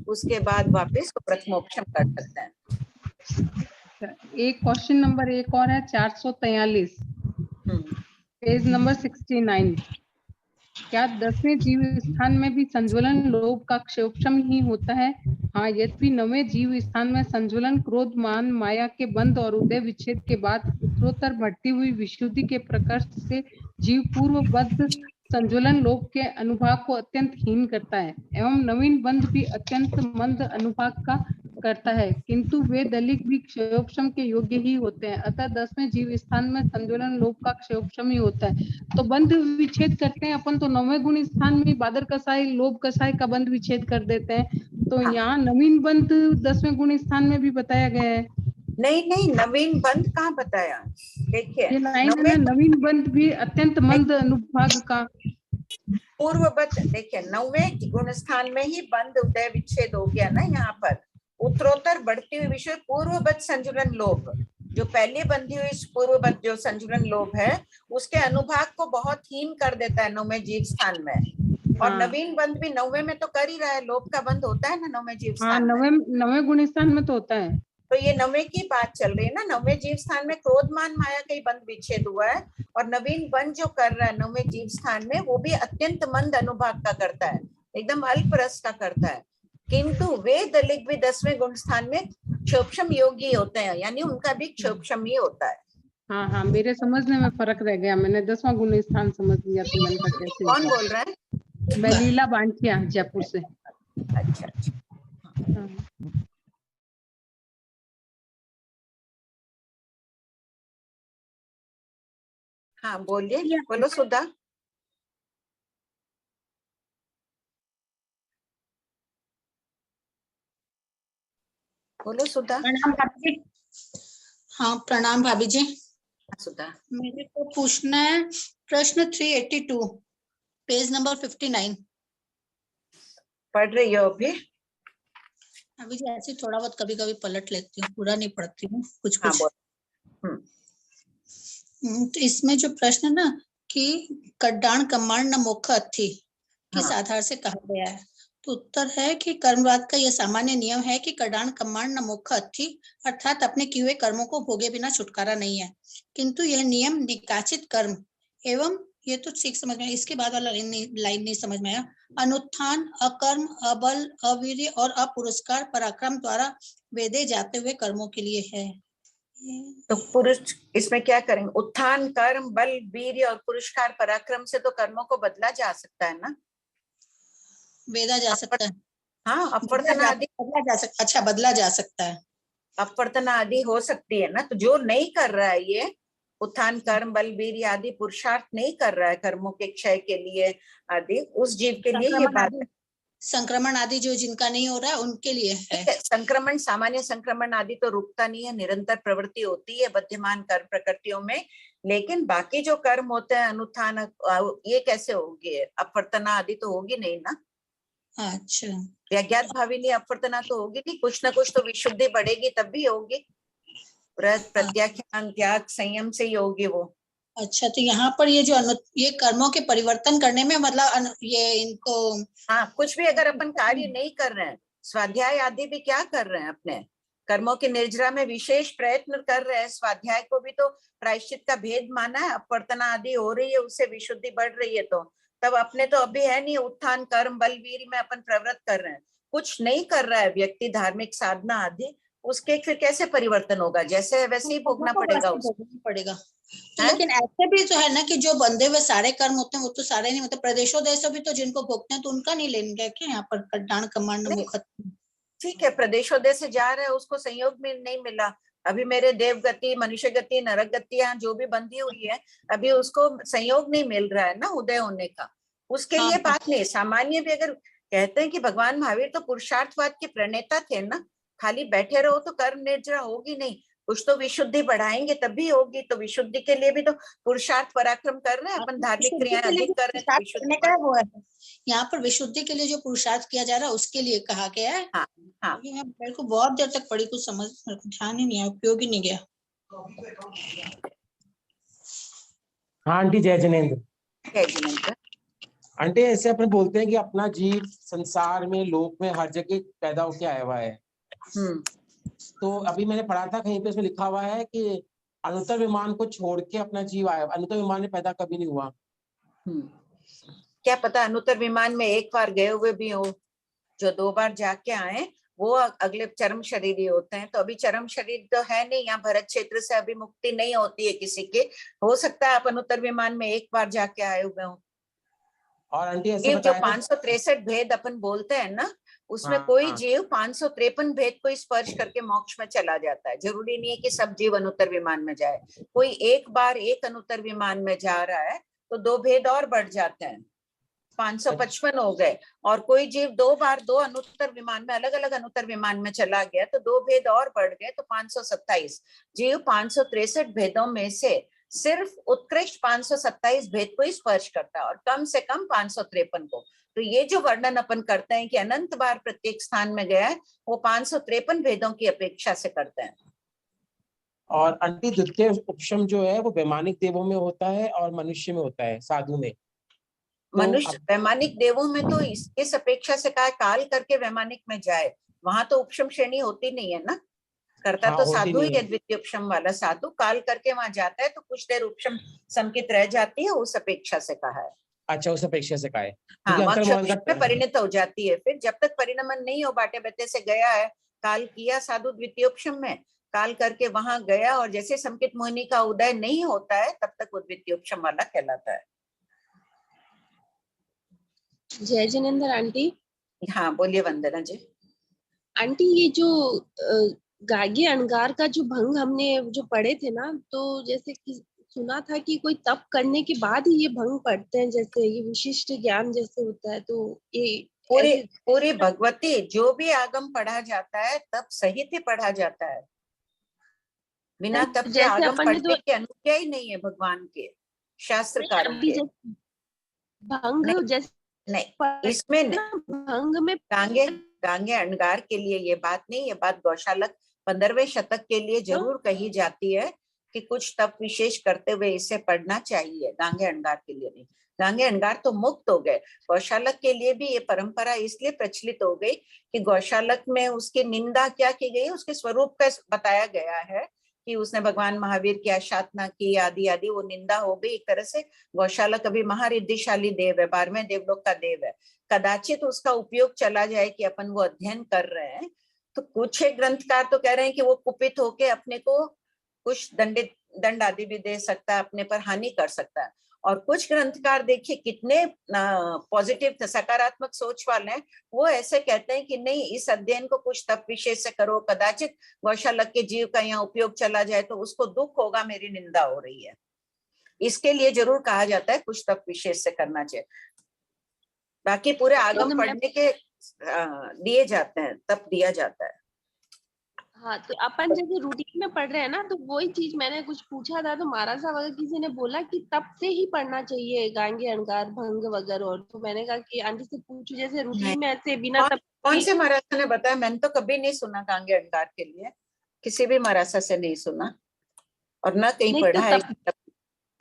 उसके बाद वापस प्रथमोपशम कर सकते हैं। एक क्वेश्चन नंबर एक और है 443 पेज नंबर 69। क्या 10वें जीव स्थान में भी संज्वलन लोभ का क्षयोपशम ही होता है? हाँ, यद्यपि 9वें जीव स्थान में संज्वलन क्रोध मान माया के बंध और उदय विच्छेद के बाद उत्तरोत्तर बढ़ती हुई विशुद्धि के प्रकर्ष से जीव पूर्वबद्ध संज्वलन लोभ के अनुभाग को अत्यंत हीन करता है एवं नवीन बंध भी अत्यंत मंद अनुभाग का करता है, किंतु वे दलिक भी क्षयोपशम के योग्य ही होते हैं। अतः 10वें जीव स्थान में संज्वलन लोभ का क्षयोपशम ही होता है। तो बंध विच्छेद करते हैं अपन तो 9वें गुण स्थान में बादर कसाई लोभ कसाई का बंध विच्छेद कर देते हैं। तो यहाँ नवीन बंध 10वें गुण स्थान में भी बताया गया है। नहीं, नवीन बंध कहाँ बताया? देखिए ये लाइन है ना, नवीन बंध भी अत्यंत मंद अनुभाग का पूर्वबद्ध। देखिए 9वें गुण स्थान में ही बंध उदय विच्छेद हो गया ना। यहाँ पर उत्तरोत्तर बढ़ती हुई विषय पूर्वबद्ध संजुलन लोभ, जो पहले बंधी हुई पूर्वबद्ध जो संजुलन लोभ है उसके अनुभाग को बहुत हीन कर देता है 9वें जीव स्थान में। और नवीन बंध भी 9वें में तो कर ही रहा है, लोभ का बंध होता है ना 9वें जीव स्थान में। 9वें गुण स्थान में तो होता है। तो ये 9वें की बात चल रही है ना। 9वें जीव स्थान में क्रोधमान माया का ही बंध विच्छेद हुआ है और नवीन बंध जो कर रहा है 9वें जीव स्थान में वो भी अत्यंत मंद अनुभाग का करता है, एकदम अल्प रस का करता है। किंतु वे दलिक भी 10वें गुण स्थान में क्षोभशम योगी होते हैं, यानी उनका भी क्षोभशम ही होता है। हाँ, मेरे समझने में फर्क रह गया, मैंने 10वां गुण स्थान समझ लिया तो मैंने कहा कैसे। कौन बोल रहा है? मैं लीला बांटिया जयपुर से। अच्छा। हाँ बोलिए, बोलो सुधा। बोलो सुधा। प्रणाम भाभी जी। हाँ प्रणाम भाभी जी। सुधा, मेरे को पूछना है प्रश्न 382 पेज नंबर 59। पढ़ रही हो अभी? अभी जी ऐसे थोड़ा बहुत कभी कभी पलट लेती हूँ, पूरा नहीं पढ़ती हूँ, कुछ हाँ, कुछ। तो इसमें जो प्रश्न है ना कि कड्डाण कम्माण न मोक्ष अथि किस आधार से कहा गया है, तो उत्तर है कि कर्मवाद का यह सामान्य नियम है कि कड्डाण कम्माण न मोक्ष अथि, अर्थात अपने किए हुए कर्मों को भोगे बिना छुटकारा नहीं है। किंतु यह नियम निकाचित कर्म एवं, ये तो ठीक समझ में, इसके बाद वाला लाइन नहीं समझ में आया। अनुत्थान, अकर्म, अबल, अवीर्य और अपुरस्कार पराक्रम द्वारा वेदे जाते हुए कर्मों के लिए है। तो पुरुष इसमें क्या करेंगे? उत्थान, कर्म, बल, वीर्य और पुरस्कार पराक्रम से तो कर्मों को बदला जा सकता है ना, वेदा जा सकता है। हाँ, अपवर्तना आदि बदला जा सकता। अच्छा, बदला जा सकता है, अपवर्तना आदि हो सकती है ना। तो जो नहीं कर रहा है ये उत्थान, कर्म, बल, वीर्य आदि पुरुषार्थ नहीं कर रहा है कर्मों के क्षय के लिए आदि, उस जीव के लिए ये बात है। संक्रमण आदि जो जिनका नहीं हो रहा है उनके लिए है। संक्रमण, सामान्य संक्रमण आदि तो रुकता नहीं है, निरंतर प्रवृत्ति होती है बद्यमान कर्म प्रकृतियों में। लेकिन बाकी जो कर्म होते हैं अनुत्थान, ये कैसे होगी? अपवर्तना आदि तो होगी नहीं ना। अच्छा, व्याज्ञात भाविनी अपवर्तना तो होगी नहीं, कुछ ना कुछ तो विशुद्धि बढ़ेगी तब भी होगी। प्रत्याख्यान, त्याग, संयम से ही होगी वो। अच्छा, तो यहाँ पर ये जो ये कर्मों के परिवर्तन करने में मतलब ये इनको, हाँ, कुछ भी अगर अपन कार्य नहीं कर रहे हैं, स्वाध्याय आदि भी क्या कर रहे हैं, अपने कर्मों की निर्जरा में विशेष प्रयत्न कर रहे हैं। स्वाध्याय को भी तो प्रायश्चित का भेद माना है, अपवर्तना आदि हो रही है, उससे विशुद्धि बढ़ रही है। तो तब अपने तो अभी है नहीं उत्थान, कर्म, बल, वीर्य में अपन प्रवृत्त कर रहे हैं। कुछ नहीं कर रहा है व्यक्ति धार्मिक साधना आदि, उसके फिर कैसे परिवर्तन होगा? जैसे है वैसे ही भोगना पड़ेगा। तो लेकिन ऐसे भी तो है ना कि जो बंधे हुए सारे कर्म होते हैं वो तो सारे नहीं, मतलब प्रदेशों देशों भी तो जिनको भोगते हैं तो उनका नहीं लेंगे क्या यहाँ पर कड्डाण कम्माण मुख? ठीक है, प्रदेशों देश से जा रहे हैं, उसको संयोग में नहीं मिला। अभी मेरे देव गति, मनुष्य गति, नरक गति यहाँ जो भी बंधी हुई है, अभी उसको संयोग नहीं मिल रहा है ना उदय होने का, उसके लिए बात नहीं। सामान्य भी अगर कहते हैं कि भगवान महावीर तो पुरुषार्थवाद के प्रणेता थे ना, खाली बैठे रहो तो कर्म निर्जरा होगी नहीं, कुछ तो विशुद्धि बढ़ाएंगे तभी होगी। तो विशुद्धि के लिए भी तो पुरुषार्थ पराक्रम कर रहे हैं अपन, धार्मिक क्रियाएं अधिक कर रहे हैं, विशुद्धि का वो है। यहाँ पर विशुद्धि के लिए जो पुरुषार्थ किया जा रहा है उसके लिए कहा गया है। हाँ। मेरे को बहुत देर तक पढ़ी, कुछ समझ ध्यान ही नहीं आया, उपयोग ही नहीं गया। हाँ आंटी, जय जिनेंद्र। जय जिनेंद्र। आंटी ऐसे अपन बोलते हैं कि अपना जीव संसार में, लोक में, हर जगह पैदा होके आया हुआ है। तो अभी मैंने पढ़ा था कहीं पे, इसमें लिखा हुआ है कि अनुत्तर विमान को छोड़ के अपना जीव आया, अनुत्तर विमान में पैदा कभी नहीं हुआ। क्या पता अनुत्तर विमान में एक बार गए हुए भी हो, जो 2 बार जाके आए वो अगले चरम शरीर ही होते हैं। तो अभी चरम शरीर तो है नहीं, यहाँ भरत क्षेत्र से अभी मुक्ति नहीं होती है किसी के। हो सकता है आप अनुत्तर विमान में एक बार जाके आए हुए हो। और आंटी ऐसे जीव जो बताया 563 भेद अपन बोलते हैं ना, उसमें हाँ, कोई हाँ। जीव 553 भेद को स्पर्श करके मोक्ष में चला जाता है। जरूरी नहीं है कि सब जीव अनुत्तर विमान में जाए। कोई एक बार एक अनुत्तर विमान में जा रहा है तो 2 भेद और बढ़ जाते हैं, 555 हो गए। और कोई जीव 2 बार 2 अनुत्तर विमान में, अलग अलग अनुत्तर विमान में चला गया तो 2 भेद और बढ़ गए, तो 527 जीव 563 भेदों में से सिर्फ उत्कृष्ट 527 भेद को स्पर्श करता है और कम से कम 553 को। तो ये जो वर्णन अपन करते हैं कि अनंत बार प्रत्येक स्थान में गया है, वो 553 भेदों की अपेक्षा से करते हैं। और आंटी द्वितीय उपशम जो है वो वैमानिक देवों में होता है और मनुष्य में होता है, साधु में। मनुष्य वैमानिक देवों में तो इस अपेक्षा से कहा काल करके वैमानिक में जाए, वहां तो उपशम श्रेणी होती नहीं है ना। करता हाँ, तो होती साधु ही नहीं है, है। द्वितीय उपशम वाला साधु काल करके वहां जाता है तो कुछ देर उपशम संकित रह जाती है, उस अपेक्षा से कहा है। अच्छा, उस अपेक्षा से कहा है हाँ, क्योंकि मोक्ष अंतर्मोहन में का परिणत हो जाती है। फिर जब तक परिणमन नहीं हो, बाटे बते से गया है, काल किया साधु द्वितीय उपशम में, काल करके वहां गया और जैसे संकित मोहिनी का उदय नहीं होता है तब तक वो द्वितीय उपशम वाला कहलाता है। जय जिनेंद्र आंटी। हाँ बोलिए वंदना जी। आंटी ये जो गागे अणगार का जो भंग हमने जो पढ़े थे ना, तो जैसे कि सुना था कि कोई तप करने के बाद ही ये भंग पड़ते हैं, जैसे ये विशिष्ट ज्ञान जैसे होता है। तो ये पूरी भगवती जो भी आगम पढ़ा जाता है तब सहित ही पढ़ा जाता है, बिना तप के आगम पढ़ने की अनुज्ञा ही नहीं है भगवान के शास्त्रकारों के। भंग जैसे नहीं, इसमें भंग में गांगे अणगार के लिए ये बात नहीं, ये बात गौशालक 15वें शतक के लिए जरूर कही जाती है कि कुछ तप विशेष करते हुए इसे पढ़ना चाहिए, गांगे अणगार के लिए नहीं। गांगे अणगार तो मुक्त हो गए, गौशालक के लिए भी ये परंपरा इसलिए प्रचलित हो गई कि गौशालक में उसकी निंदा क्या की गई, उसके स्वरूप का बताया गया है कि उसने भगवान महावीर की आशातना की आदि आदि, वो निंदा हो गई एक तरह से। गौशालक अभी महारिद्धिशाली देव है, 12वें देवलोक का देव है, कदाचित उसका उपयोग चला जाए कि अपन वो अध्ययन कर रहे हैं। तो कुछ ग्रंथकार तो कह रहे हैं कि वो कुपित होके अपने को कुछ दंड आदि भी दे सकता है, अपने पर हानि कर सकता है। और कुछ ग्रंथकार देखिए कितने पॉजिटिव सकारात्मक सोच वाले हैं, वो ऐसे कहते हैं कि नहीं, इस अध्ययन को कुछ तप विशेष से करो, कदाचित गौशालक के जीव का यहाँ उपयोग चला जाए तो उसको दुख होगा, मेरी निंदा हो रही है। इसके लिए जरूर कहा जाता है कुछ तप विशेष से करना चाहिए, बाकी पूरे आगम पढ़ने के दिए जाते हैं, तप दिया जाता है। हाँ, तो अपन जैसे रूटीन में पढ़ रहे हैं ना, तो वही चीज मैंने कुछ पूछा था, तो महाराज साहब अगर किसी ने बोला कि तब से ही पढ़ना चाहिए गांगे अणगार भंग वगैरह, और तो मैंने कहा कि आंटी से पूछू जैसे रूटीन में ऐसे बिना तब। कौन से महाराजा ने बताया? मैंने तो कभी नहीं सुना गांगे अणगार के लिए, किसी भी महाराजा से नहीं सुना और न कहीं पढ़ा है।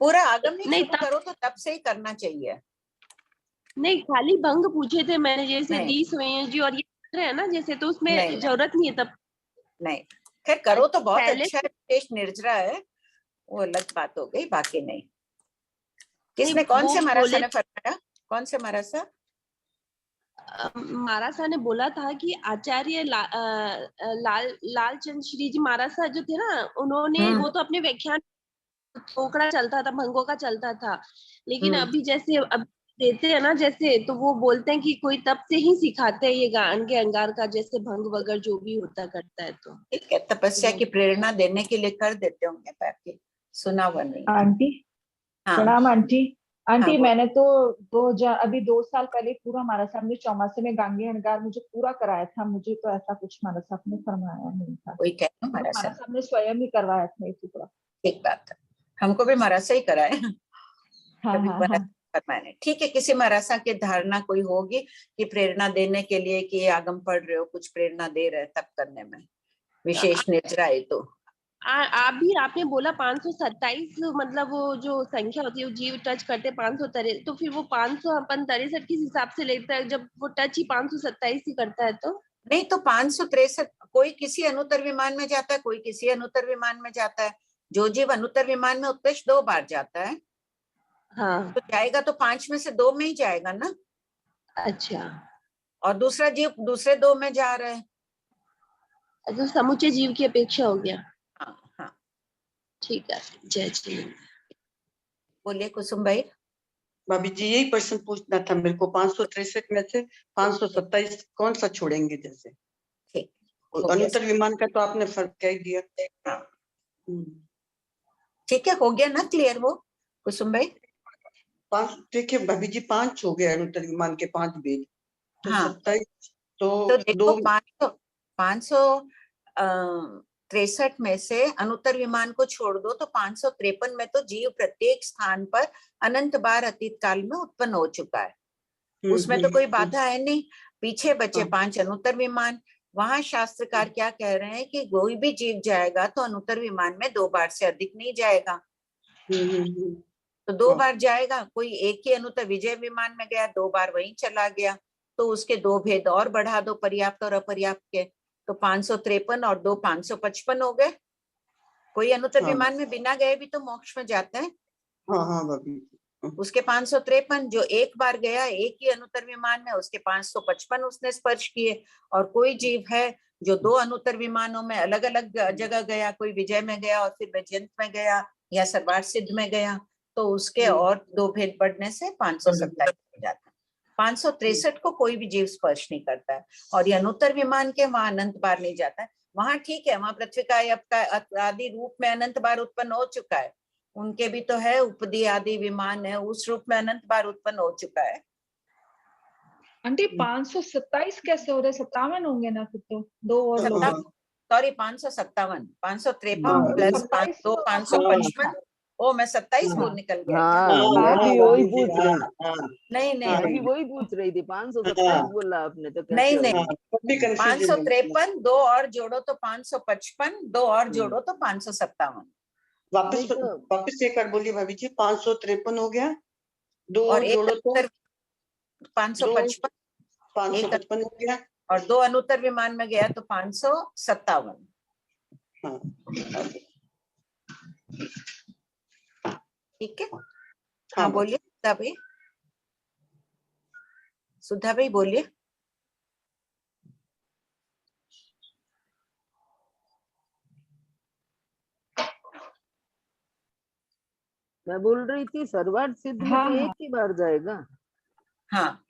पूरा आगम नहीं शुरू करो तो तब से ही करना चाहिए। नहीं, खाली भंग पूछे थे मैंने, जैसे 20 हुए जी और ये पढ़ रहे हैं ना जैसे, तो उसमें जरूरत नहीं है तब। नहीं, खैर करो तो बहुत अच्छा है, टेस्ट निर्जरा है, वो अलग बात हो गई, बाकी नहीं। किसने, कौन से महाराजा ने फरमाया? कौन से महाराजा? महाराज साहब ने बोला था कि आचार्य लालचंद श्री जी महाराज साहब जो थे ना, उन्होंने वो तो अपने व्याख्यान टोकरा चलता था, भंगों का चलता था, लेकिन अभी जैसे अब देते हैं ना जैसे, तो वो बोलते हैं कि कोई तब से ही सिखाते हैं ये गांगे अणगार का, जैसे भंग वगैरह जो भी होता करता है। तो ठीक है, तपस्या की प्रेरणा देने के लिए कर देते होंगे, बाकी सुना हुआ नहीं। आंटी प्रणाम आंटी। आंटी मैंने तो अभी 2 साल पहले पूरा महाराज साहब ने चौमासे में गांगे अणगार मुझे पूरा कराया था, मुझे तो ऐसा कुछ महाराज साहब ने फरमाया नहीं था, कोई कहना महाराज साहब ने स्वयं ही करवाया था ये पूरा। ठीक बात है, हमको भी महाराज से ही कराए। हाँ। ठीक है, किसी महाराजा की धारणा कोई होगी कि प्रेरणा देने के लिए कि आगम पढ़ रहे हो, कुछ प्रेरणा दे रहे तब करने में विशेष निर्जरा है। तो आपने बोला 527, मतलब वो जो संख्या होती है वो जीव टच करते 563, तो फिर वो 500 अपन 63 किस हिसाब से लेता है जब वो टच ही 527 ही करता है? तो नहीं, तो 563 कोई किसी अनुत्तर विमान में जाता है, कोई किसी अनुत्तर विमान में जाता है। जो जीव अनुत्तर विमान में उत्कृष्ट 2 बार जाता है, हाँ, तो जाएगा तो 5 में से 2 में ही जाएगा ना। अच्छा, और दूसरा जीव दूसरे 2 में जा रहा है। तो समुचे जीव की अपेक्षा हो गया। हाँ हाँ, ठीक है, जय जी। बोलिए कुसुम भाई। भाभी जी यही प्रश्न पूछना था मेरे को, 563 में से 527 कौन सा छोड़ेंगे? जैसे ठीक, हो गया। अनुत्तर विमान का तो आपने फर्क कह दिया। हाँ, ठीक है, हो गया ना क्लियर वो कुसुम भाई? 5 देखिए भाभी जी, 5 हो गए अनुत्तर विमान के 5 भेद, तो हाँ, 27 तो तो देखो 2 563 में से अनुत्तर विमान को छोड़ दो तो 553 में तो जीव प्रत्येक स्थान पर अनंत बार अतीत काल में उत्पन्न हो चुका है। उसमें तो कोई बाधा है नहीं। पीछे बचे 5 अनुत्तर विमान, वहां शास्त्रकार क्या कह रहे हैं कि कोई भी जीव जाएगा तो अनुत्तर विमान में 2 बार से अधिक नहीं जाएगा। तो 2 बार जाएगा, कोई एक ही अनुत्तर विजय विमान में गया, 2 बार वहीं चला गया, तो उसके 2 भेद और बढ़ा दो, पर्याप्त और अपर्याप्त के, तो 553 और 2 555 हो गए। कोई अनुत्तर विमान में बिना गए भी तो मोक्ष में जाते हैं। हाँ हाँ भाभी, उसके 553, जो एक बार गया एक ही अनुत्तर विमान में, उसके 555 उसने स्पर्श किए। और कोई जीव है जो 2 अनुत्तर विमानों में अलग अलग जगह गया, कोई विजय में गया और फिर वैजयंत में गया या सर्वार्थ सिद्ध में गया, तो उसके और 2 भेद बढ़ने से 527 हो जाता है। 563 को कोई भी जीव स्पर्श नहीं करता है। और ये अनुत्तर विमान के वहां अनंत बार नहीं जाता है। वहां ठीक है, वहां पृथ्वी का आदि रूप में अनंत बार उत्पन्न हो चुका है। उनके भी तो है, उपदी आदि विमान है, उस रूप में अनंत बार उत्पन्न हो चुका है। आंटी 527 कैसे हो रहे? 57 होंगे ना फिर तो, 2 और लोग। सॉरी, 557, 553 हाँ, प्लस 27 2 तो 555। ओ, मैं 27 बोल निकल गया। हाँ, मैं भी वही पूछ रही नहीं मैं भी नहीं वही पूछ रही थी। 527 बोला आपने तो कैसे नहीं हो नहीं, गया? 553, 2 और जोड़ो तो 555, 2 और जोड़ो तो 557। वापस एक बार बोलिए भाभी जी। 553 हो गया, 2 और और जोड़ो तो 555, 555 हो गया, और 2 अनुत्तर विमान में गया तो 557। हाँ ठीक है। हाँ बोलिए सुधा भाई, सुधा भाई बोलिए। मैं बोल रही थी सर्वार्थ सिद्ध में हाँ, तो हाँ। एक ही बार जाएगा। हाँ,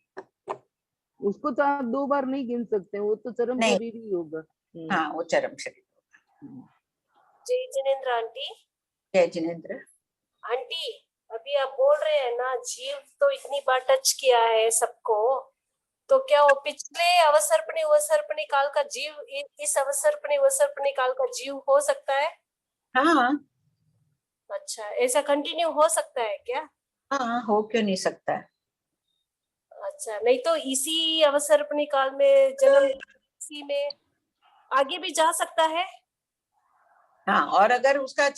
उसको तो आप 2 बार नहीं गिन सकते, वो तो चरम नहीं। शरीर ही होगा। हाँ, वो चरम शरीर। जय जिनेन्द्र आंटी। जय जिनेन्द्र आंटी, अभी आप बोल रहे हैं ना जीव तो इतनी बार टच किया है सबको, तो क्या वो पिछले अवसर्पणी काल का जीव इस अवसर्पणी काल का जीव हो सकता है? हाँ अच्छा, ऐसा कंटिन्यू हो सकता है क्या? हाँ, हो क्यों नहीं सकता है। अच्छा, नहीं तो इसी अवसर्पणी काल में जन्म, इसी में आगे भी जा सकता है। हाँ, और अगर उसका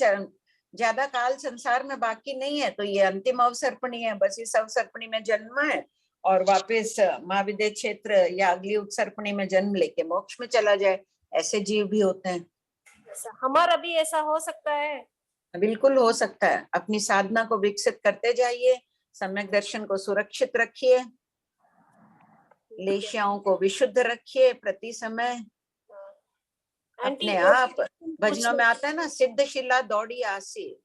ज्यादा काल संसार में बाकी नहीं है तो ये अंतिम अवसर्पणी है, बस इस अवसर्पणी में जन्म है और वापस महाविद्य क्षेत्र या अगली उत्सर्पणी में जन्म लेके मोक्ष में चला जाए, ऐसे जीव भी होते हैं। हमारा भी ऐसा हो सकता है? बिल्कुल हो सकता है। अपनी साधना को विकसित करते जाइए, सम्यक दर्शन को सुरक्षित रखिए, लेशियाओं को विशुद्ध रखिए प्रति समय। अपने आप भजनों में आता है ना, सिद्धशिला दौड़ी आसी।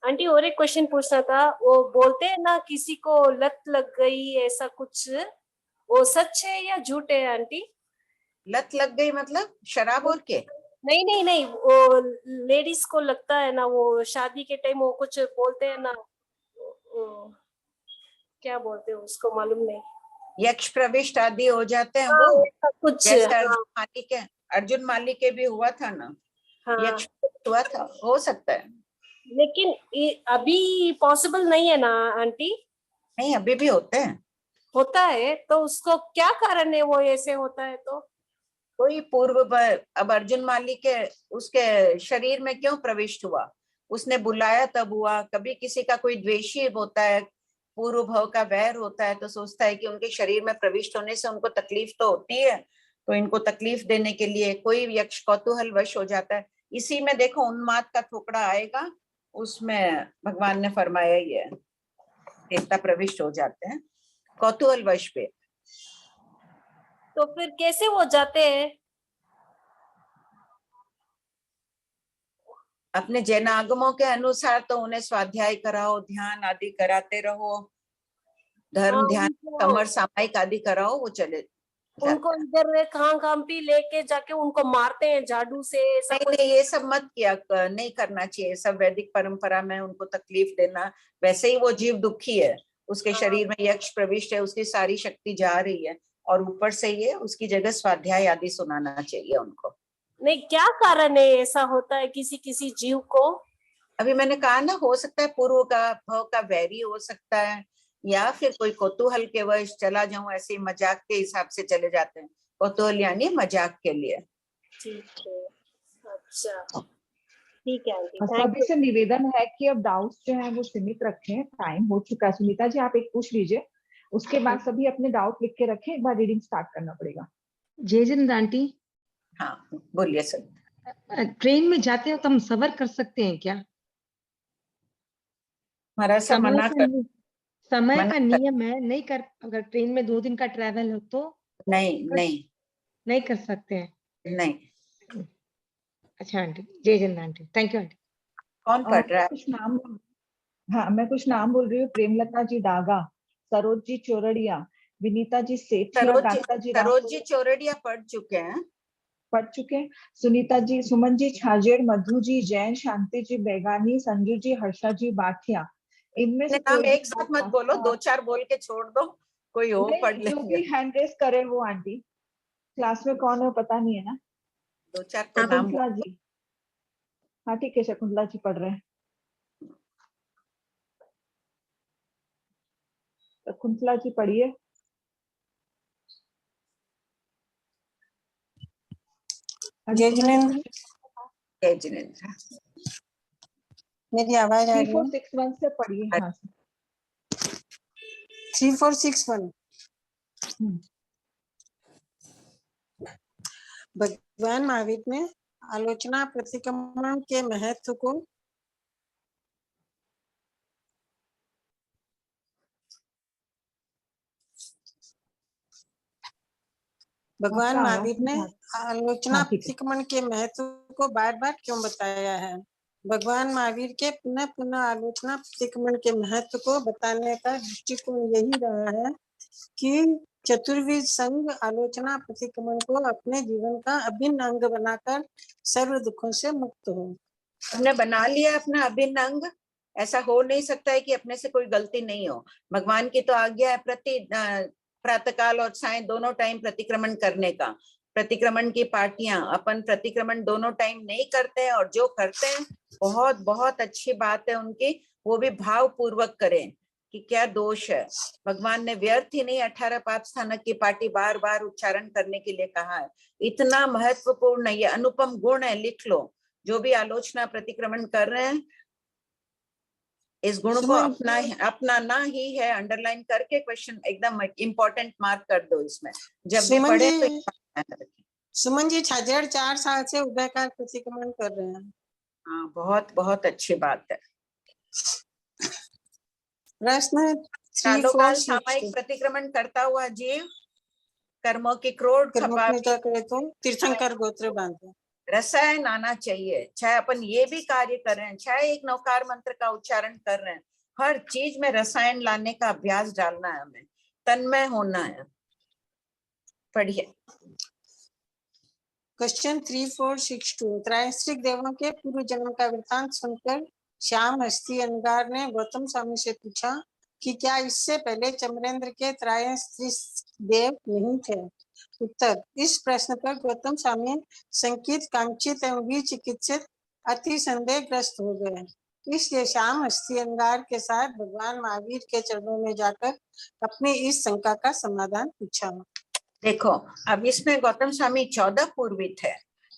आंटी और एक क्वेश्चन पूछना था। वो बोलते हैं ना किसी को लत लग गई, ऐसा कुछ, वो सच है या झूठ है आंटी? लत लग गई मतलब शराब और के? नहीं नहीं नहीं, वो लेडीज को लगता है ना, वो शादी के टाइम वो कुछ बोलते हैं ना, क्या बोलते हैं उसको मालूम नहीं, यक्ष प्रविष्ट आदि हो जाते हैं वो कुछ। जैसे अर्जुन मालिक के भी हुआ था ना, यक्ष हुआ था, हो सकता है। लेकिन अभी पॉसिबल नहीं है ना आंटी? नहीं, अभी भी होते हैं। होता है तो उसको क्या कारण है वो ऐसे होता है? तो कोई पूर्व अब अर्जुन माली के उसके शरीर में क्यों प्रविष्ट हुआ? उसने बुलाया तब हुआ। कभी किसी का कोई द्वेषी होता है, पूर्व भाव का वैर होता है, तो सोचता है कि उनके शरीर में प्रविष्ट होने से उनको तकलीफ तो होती है, तो इनको तकलीफ देने के लिए कोई यक्ष कौतूहल वश हो जाता है। इसी में देखो उन्माद का थोपड़ा आएगा, उसमें भगवान ने फरमाया ही है, देवता प्रविष्ट हो जाते हैं कौतूहल वश पे। तो फिर कैसे वो जाते हैं? अपने जैनागमों के अनुसार तो उन्हें स्वाध्याय कराओ, ध्यान आदि कराते रहो, धर्म ध्यान कमर सामायिक आदि कराओ, वो चले उनको इधर कहाँ भी लेके जाके उनको मारते हैं झाड़ू से, ऐसा कुछ? नहीं, ये सब मत किया, नहीं करना चाहिए सब। वैदिक परंपरा में उनको तकलीफ देना, वैसे ही वो जीव दुखी है, उसके शरीर में यक्ष प्रविष्ट है, उसकी सारी शक्ति जा रही है, और ऊपर से ये उसकी जगह स्वाध्याय आदि सुनाना चाहिए उनको। नहीं, क्या कारण है ऐसा होता है किसी किसी जीव को? अभी मैंने कहा ना, हो सकता है पूर्व का भाव का वैरी हो सकता है, या फिर कोई कौतूहल के वश चला जाऊं, ऐसे मजाक के हिसाब से चले जाते हैं। कौतूहल यानी मजाक के लिए। ठीक है, अच्छा, ठीक है आंटी, सभी से निवेदन है कि अब डाउट्स जो है वो सीमित रखें, टाइम हो चुका है। सुनीता जी आप एक पूछ लीजिए, उसके बाद सभी अपने डाउट लिख के रखें, एक बार रीडिंग स्टार्ट करना पड़ेगा। जय जिंद आंटी। हाँ बोलिए सर। ट्रेन में जाते हो तो हम सफर कर सकते हैं क्या? हमारा सब मना कर, समय मना का नियम है, नहीं कर, अगर ट्रेन में 2 दिन का ट्रैवल हो तो नहीं कर सकते हैं। नहीं। अच्छा आंटी, जय जिंद आंटी, थैंक यू आंटी। कौन पढ़ रहा है? कुछ नाम, हाँ मैं कुछ नाम बोल रही हूँ। प्रेमलता जी डागा, सरोज जी चोरड़िया, विनीता जी सेठिया, कांता जी सरोज जी चौरड़िया पढ़ चुके हैं, पढ़ चुके हैं। सुनीता जी, सुमन जी छाजेड़, मधु जी जैन, शांति जी बेगानी, संजू जी, हर्षा जी बाठिया। इनमें से नाम एक साथ मत बोलो, 2-4 बोल के छोड़ दो, कोई हो पढ़ जो लेंगे। भी हैंड रेस करे वो आंटी, क्लास में कौन है पता नहीं है ना। 2-4 तो नाम शकुंतला जी, हाँ ठीक है, शकुंतला जी पढ़ रहे हैं। शकुंतला जी पढ़िए। जय जिनेंद्र। जय जिनेंद्र। मेरी आवाज आ रही है? 3461 से पढ़िए। हाँ 3461। भगवान महावीर ने आलोचना प्रतिक्रमण के महत्व को आलोचना प्रतिक्रमण के महत्व को बार बार क्यों बताया है? भगवान महावीर के पुनः पुनः आलोचना प्रतिक्रमण के महत्व को बताने का दृष्टिकोण यही रहा है कि चतुर्विध संघ आलोचना प्रतिक्रमण को अपने जीवन का अभिन्न अंग बनाकर सर्व दुखों से मुक्त हो। हमने बना लिया अपना अभिन्न अंग। ऐसा हो नहीं सकता है कि अपने से कोई गलती नहीं हो। भगवान की तो आज्ञा है प्रति प्रातःकाल और साय दोनों टाइम प्रतिक्रमण करने का। प्रतिक्रमण की पार्टियां, अपन प्रतिक्रमण दोनों टाइम नहीं करते हैं, और जो करते हैं बहुत बहुत अच्छी बात है उनकी, वो भी भाव पूर्वक करें कि क्या दोष है। भगवान ने व्यर्थ ही नहीं 18 पाप स्थानक की पार्टी बार बार उच्चारण करने के लिए कहा है। इतना महत्वपूर्ण ये अनुपम गुण है, लिख लो। जो भी आलोचना प्रतिक्रमण कर रहे हैं, इस गुण को अपनाना ही है। अंडरलाइन करके क्वेश्चन एकदम इम्पोर्टेंट मार्क कर दो इसमें, जब भी पढ़े तो। सुमन जी छाजेड़ 4 साल से उदयकार प्रतिक्रमण कर रहे हैं। हाँ, बहुत बहुत अच्छी बात है। प्रश्न सामायिक प्रतिक्रमण करता हुआ जीव कर्मों की क्रोध तो तीर्थंकर गोत्र बांधे। रसायन आना चाहिए, चाहे अपन ये भी कार्य कर रहे हैं, चाहे एक नौकार मंत्र का उच्चारण कर रहे हैं, हर चीज में रसायन लाने का अभ्यास डालना है, हमें तन्मय होना है। पढ़िए। क्वेश्चन 3462। त्रैस्त्रिक देवों के पूर्व जन्म का वृतांत सुनकर श्याम हस्ती अंगार ने गौतम स्वामी से पूछा कि क्या इससे पहले चमरेंद्र के त्रैस्त्रिक देव नहीं थे? उत्तर। इस प्रश्न पर गौतम स्वामी संकित, कांचित एवं विचिकित्सित अति संदेहग्रस्त हो गए। इसलिए श्याम हस्ती अंगार के साथ भगवान महावीर के चरणों में जाकर अपनी इस शंका का समाधान पूछा। देखो अब इसमें गौतम स्वामी 14 पूर्वी थे,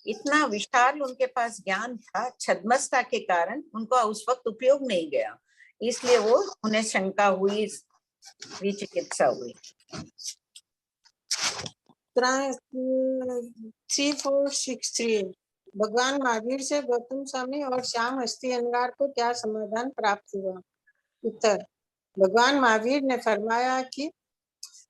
इतना विशाल उनके पास ज्ञान था, छद्मस्ता के कारण उनको उस वक्त उपयोग नहीं गया, इसलिए वो उन्हें शंका हुई, विचिकित्सा हुई। 3463 भगवान महावीर से गौतम स्वामी और श्याम हस्ती अंगार को क्या समाधान प्राप्त हुआ? उत्तर, भगवान महावीर ने फरमाया कि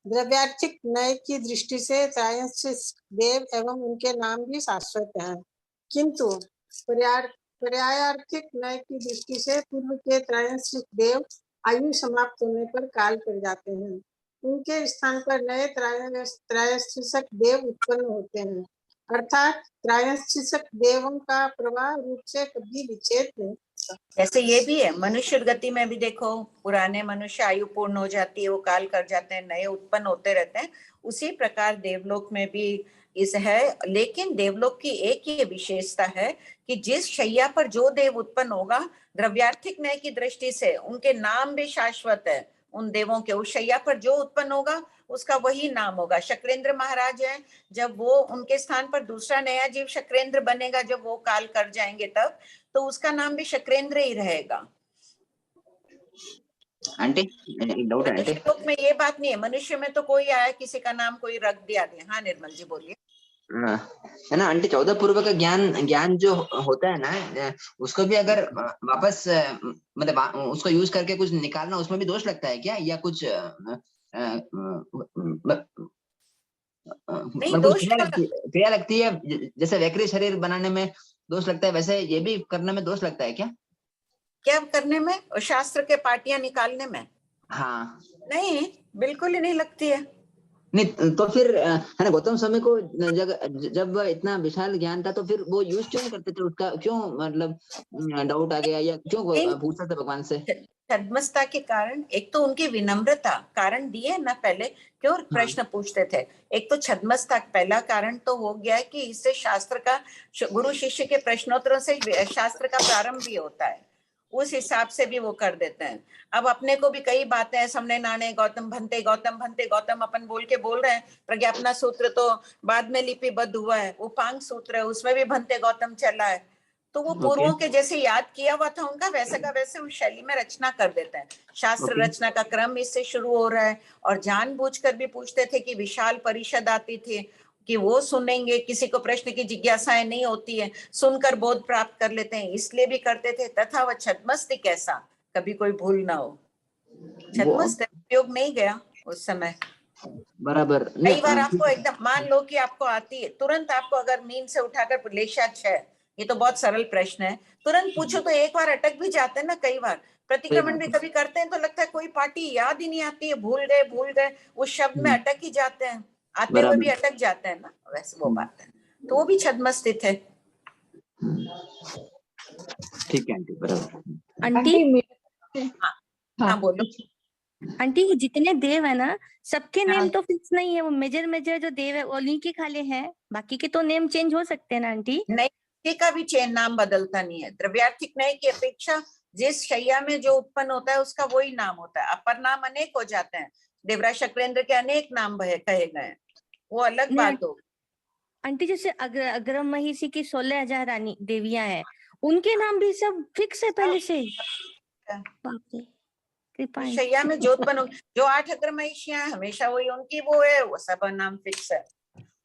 द्रव्यार्थिक न्याय की दृष्टि से त्रायस्थिक देव एवं उनके नाम भी शाश्वत हैं, किंतु पर्यायार्थिक न्याय की दृष्टि से पूर्व के त्रायस्थिक देव आयु समाप्त होने पर काल कर जाते हैं, उनके स्थान पर नए त्रायस्थिक देव उत्पन्न होते हैं, अर्थात त्रायस्थिक देवों का प्रवाह रूप से कभी विच्छेद नहीं। जैसे ये भी है, मनुष्य गति में भी देखो, पुराने मनुष्य आयु पूर्ण हो जाती है, वो काल कर जाते हैं, नए उत्पन्न होते रहते हैं, उसी प्रकार देवलोक में भी इस है। लेकिन देवलोक की एक ही विशेषता है कि जिस शैया पर जो देव उत्पन्न होगा, द्रव्यार्थिक न्याय की दृष्टि से उनके नाम भी शाश्वत है, उन देवों के उस शैया पर जो उत्पन्न होगा उसका वही नाम होगा। शक्रेंद्र महाराज है, जब वो उनके स्थान पर दूसरा नया जीव शक्रेंद्र बनेगा, जब वो काल कर जाएंगे तब, तो उसका नाम भी शक्रेंद्र ही रहेगा। आंटी डाउट है आंटी, लोक में ये बात नहीं है, मनुष्य में तो कोई आया किसी का नाम कोई रख दिया। हाँ निर्मल जी बोलिए। है ना आंटी, 14 पूर्व का ज्ञान जो होता है ना, उसको भी अगर वापस मतलब उसको यूज करके कुछ निकालना, उसमें भी दोष लगता है क्या, या कुछ क्रिया लगती है? जैसे वैक्री शरीर बनाने में दोष लगता है, वैसे ये भी करने में दोष लगता है क्या? क्या करने में? और शास्त्र के पाटियां निकालने में? हाँ नहीं, बिल्कुल ही नहीं लगती है। नहीं तो फिर है ना, गौतम स्वामी को जब इतना विशाल ज्ञान था, तो फिर वो यूज क्यों करते थे? उसका क्यों मतलब डाउट आ गया, या क्यों पूछा था भगवान से? छद्मस्ता के कारण, एक तो उनकी विनम्रता, कारण दिए ना पहले, क्यों प्रश्न पूछते थे। एक तो छद्मस्ता, पहला कारण तो हो गया कि इससे शास्त्र का, गुरु शिष्य के प्रश्नोत्तरों से शास्त्र का प्रारंभ भी होता है, उस हिसाब से भी वो कर देते हैं। अब अपने को भी कई बातें हैं, सामने नाने गौतम भंते गौतम अपन बोल रहे हैं, प्रज्ञापना सूत्र तो बाद में लिपिबद्ध हुआ है, उपांग सूत्र है, उसमें भी भंते गौतम चला है, तो वो पूर्वों के जैसे याद किया हुआ था उनका, वैसे का वैसे उस शैली में रचना कर देते हैं। शास्त्र रचना का क्रम इससे शुरू हो रहा है। और जानबूझकर भी पूछते थे कि विशाल परिषद आती थी कि वो सुनेंगे, किसी को प्रश्न की जिज्ञासाएं नहीं होती है, सुनकर बोध प्राप्त कर लेते हैं, इसलिए भी करते थे। तथा वह छद्मस्ती कैसा, कभी कोई भूल ना हो। छद्मस्त उपयोग नहीं गया उस समय। बराबर। कई बार आपको एकदम, मान लो कि आपको आती है, तुरंत आपको अगर नींद से उठाकर लेशा 6, ये तो बहुत सरल प्रश्न है, तुरंत पूछो तो एक बार अटक भी जाते हैं ना। कई बार प्रतिक्रमण भी कभी करते हैं तो लगता है कोई पार्टी याद ही नहीं आती है, भूल गए, उस शब्द में अटक ही जाते हैं, आते हुए भी अटक जाते हैं ना, वैसे वो बात है। तो वो भी छद्मस्थित है। ठीक है आंटी, बराबर। आंटी हाँ बोलो। आंटी, वो जितने देव है ना, सबके नेम तो फिक्स नहीं है, वो मेजर जो देव है उन्हीं के खाली है, बाकी के तो नेम चेंज हो सकते हैं ना आंटी? नहीं, का भी चेन नाम बदलता नहीं है। द्रव्यार्थिक न्याय की अपेक्षा जिस शैया में जो उत्पन्न होता है उसका वही नाम होता है। अपर नाम अनेक हो जाते हैं, देवराज शक्रेंद्र के अनेक नाम कहे गए, वो अलग बात हो। आंटी जैसे अग्रम महिषी की 16,000 रानी देवियां हैं, उनके नाम भी सब फिक्स है पहले से? शैया में जो उत्पन्न, जो 8 अग्र महिषियां हैं हमेशा वही उनकी वो है, वो सब नाम फिक्स है।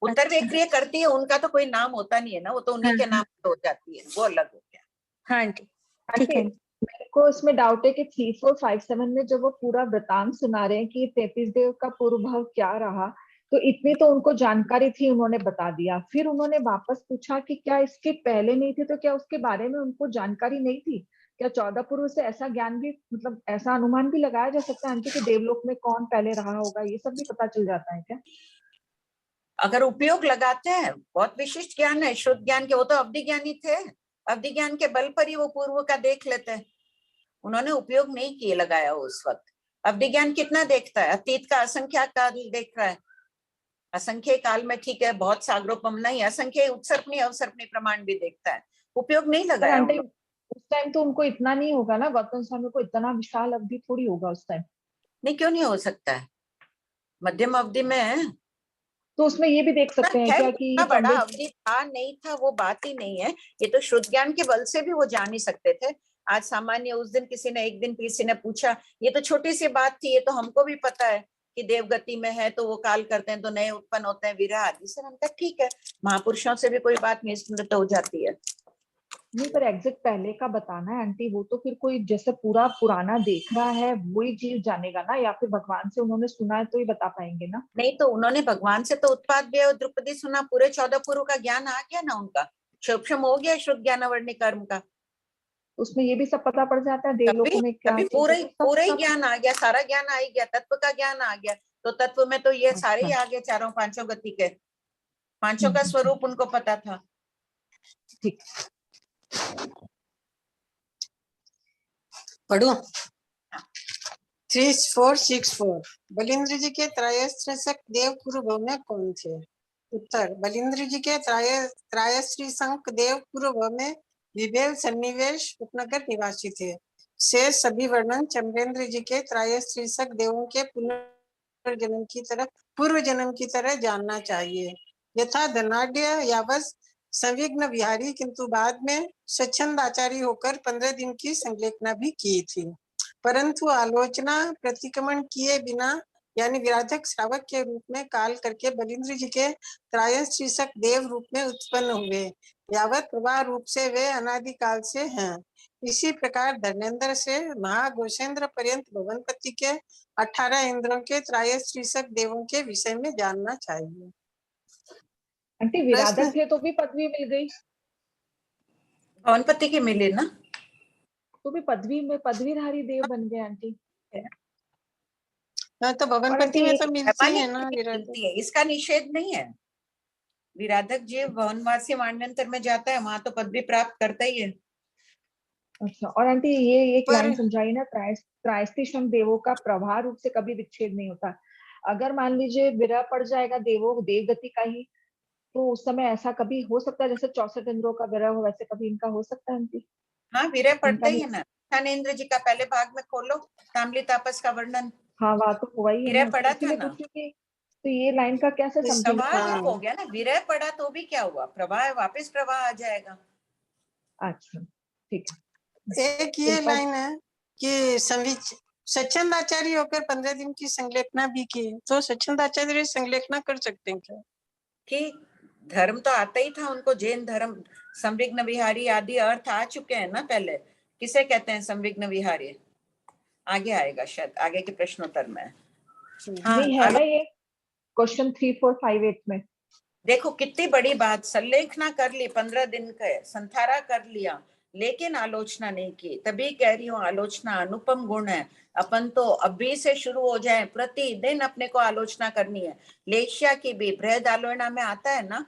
उत्तर वेक्रिय करती है, उनका तो कोई नाम होता नहीं है ना, वो तो उन्हीं के नाम हो जाती है, वो अलग हो गया। हाँ आंटी ठीक है। मेरे को इसमें डाउट है कि 3457 में जब वो पूरा वृतांत सुना रहे हैं कि 33 देव का पूर्व भाव क्या रहा, तो इतनी तो उनको जानकारी थी, उन्होंने बता दिया। फिर उन्होंने वापस पूछा कि क्या इसके पहले नहीं थी, तो क्या उसके बारे में उनको जानकारी नहीं थी? क्या 14 पूर्व से ऐसा ज्ञान भी, मतलब ऐसा अनुमान भी लगाया जा सकता है आंटी कि देवलोक में कौन पहले रहा होगा, ये सब भी पता चल जाता है क्या? अगर उपयोग लगाते हैं, बहुत विशिष्ट ज्ञान है, शुद्ध ज्ञान के, वो तो अवधि ज्ञानी थे, अवधि ज्ञान के बल पर ही वो पूर्व का देख लेते हैं। उन्होंने उपयोग नहीं किए लगाया उस वक्त। अवधि ज्ञान कितना देखता है, अतीत का असंख्य काल देख रहा है, असंख्य काल में ठीक है, बहुत सागरोपम नहीं, असंख्य उत्सर्पणी अवसर्पणी प्रमाण भी देखता है, उपयोग नहीं लगाया। उस टाइम तो उनको इतना नहीं होगा ना, गौतम स्वामी को इतना विशाल अवधि थोड़ी होगा उस टाइम। नहीं, क्यों नहीं हो सकता है, मध्यम अवधि में। तो उसमें ये भी देख सकते हैं क्या कि इतना बड़ा अवधि था नहीं था वो बात ही नहीं है, ये तो शुद्ध ज्ञान के बल से भी वो जान ही सकते थे। आज सामान्य उस दिन किसी ने, एक दिन किसी ने पूछा, ये तो छोटी सी बात थी, ये तो हमको भी पता है कि देवगति में है तो वो काल करते हैं तो नए उत्पन्न होते हैं विरह आदि से। हमने कहा ठीक है, महापुरुषों से भी कोई बात निश्चित हो जाती है। नहीं, पर एग्जैक्ट पहले का बताना है आंटी, वो तो फिर कोई जैसे पूरा पुराना देख रहा है वही जीव जानेगा ना, या फिर भगवान से उन्होंने सुना है तो ही बता पाएंगे ना। नहीं तो उन्होंने भगवान से तो उत्पाद व्यय और द्रुपदी सुना, पूरे 14 पूर्व का ज्ञान आ गया ना उनका, सूक्ष्म हो गया शुद्ध ज्ञान वर्णिक कर्म का। उसमें ये भी सब पता पड़ जाता है देवलोकों में क्या अभी पूरा ही ज्ञान आ गया, सारा ज्ञान आ ही गया, तत्व का ज्ञान आ गया। तो तत्व में तो ये सारे ही आ गए, चारों पांचों गति के, पांचों का स्वरूप उनको पता था। ठीक, पढ़ो 3464। बलिंद्र जी के त्रयस्त्रिशक देव पूर्व भव में कौन थे? उत्तर, बलिंद्र जी के त्रयस्त्रिशंक देव पूर्व भव में विभेल सन्निवेश उपनगर निवासी थे। शेष सभी वर्णन चमरेंद्र जी के त्रयस्त्रिशक देवों के पूर्व जन्म की तरह जानना चाहिए। यथा धनाढ्य यावस संविघ्न विहारी, किंतु बाद में स्वच्छंदाचारी होकर 15 दिन की संलेखना भी की थी, परंतु आलोचना प्रतिक्रमण किए बिना यानी विराधक श्रावक के रूप में काल करके बलिंद्र जी के त्रायस्त्रिशक देव रूप में उत्पन्न हुए। यावत प्रवाह रूप से वे अनादिकाल से हैं। इसी प्रकार धर्मेंद्र से महाघोषेंद्र पर्यंत भवनपति के 18 इंद्रों के त्रायस्त्रिशक देवों के विषय में जानना चाहिए। आंटी विराधक थे तो भी पदवी मिल गई, भवनपति की मिली ना, तो भी पदवी में पदवीधारी देव बन गए आंटी। तो भवनपति में तो मिलती है ना विराधक, इसका निषेध नहीं है। विराधक जीव भवनवासी मान्यंतर में जाता है, वहां तो पदवी प्राप्त करता ही है। अच्छा, और आंटी ये एक लाइन समझाई ना, त्रायस्त्रिशंक देवों का प्रवाह रूप से कभी विच्छेद नहीं होता। अगर मान लीजिए विरह पड़ जाएगा देवों देवगति का ही, तो उस समय ऐसा कभी हो सकता है जैसे 64 इंद्रों का विरह हो, वैसे कभी इनका हो सकता है आंटी? हाँ, विरह पड़ता ही है ना। ज्ञानेंद्र जी का पहले भाग में खोलो, ताम्ली तापस का वर्णन। हाँ, वहाँ तो हुआ ही है विरह ना, पड़ा था इसीलिए ना। पूछी कि तो ये लाइन का कैसे समझेंगे? सवाल हो गया ना, विरह पड़ा तो भी क्या हुआ, प्रवाह वापस प्रवाह आ जाएगा। अच्छा, ठीक है। एक ये लाइन है कि स्वच्छंदाचार्य होकर 15 दिन की संलेखना भी की, तो स्वच्छंदाचार्य संलेखना कर सकते हैं क्या? कि धर्म तो आता ही था उनको, जैन धर्म, संविघ्न विहारी आदि अर्थ आ चुके हैं ना पहले। किसे कहते हैं संविघ्न विहारी? आगे आएगा शायद, आगे के प्रश्नोत्तर में। हाँ, नहीं है ना ये क्वेश्चन 3458 में। देखो कितनी बड़ी बात, संलेखना कर ली 15 दिन का, संथारा कर लिया, लेकिन आलोचना नहीं की। तभी कह रही हूँ आलोचना अनुपम गुण है। अपन तो अभी से शुरू हो जाए, प्रतिदिन अपने को आलोचना करनी है। लेशिया की भी बृहद आलोचना में आता है ना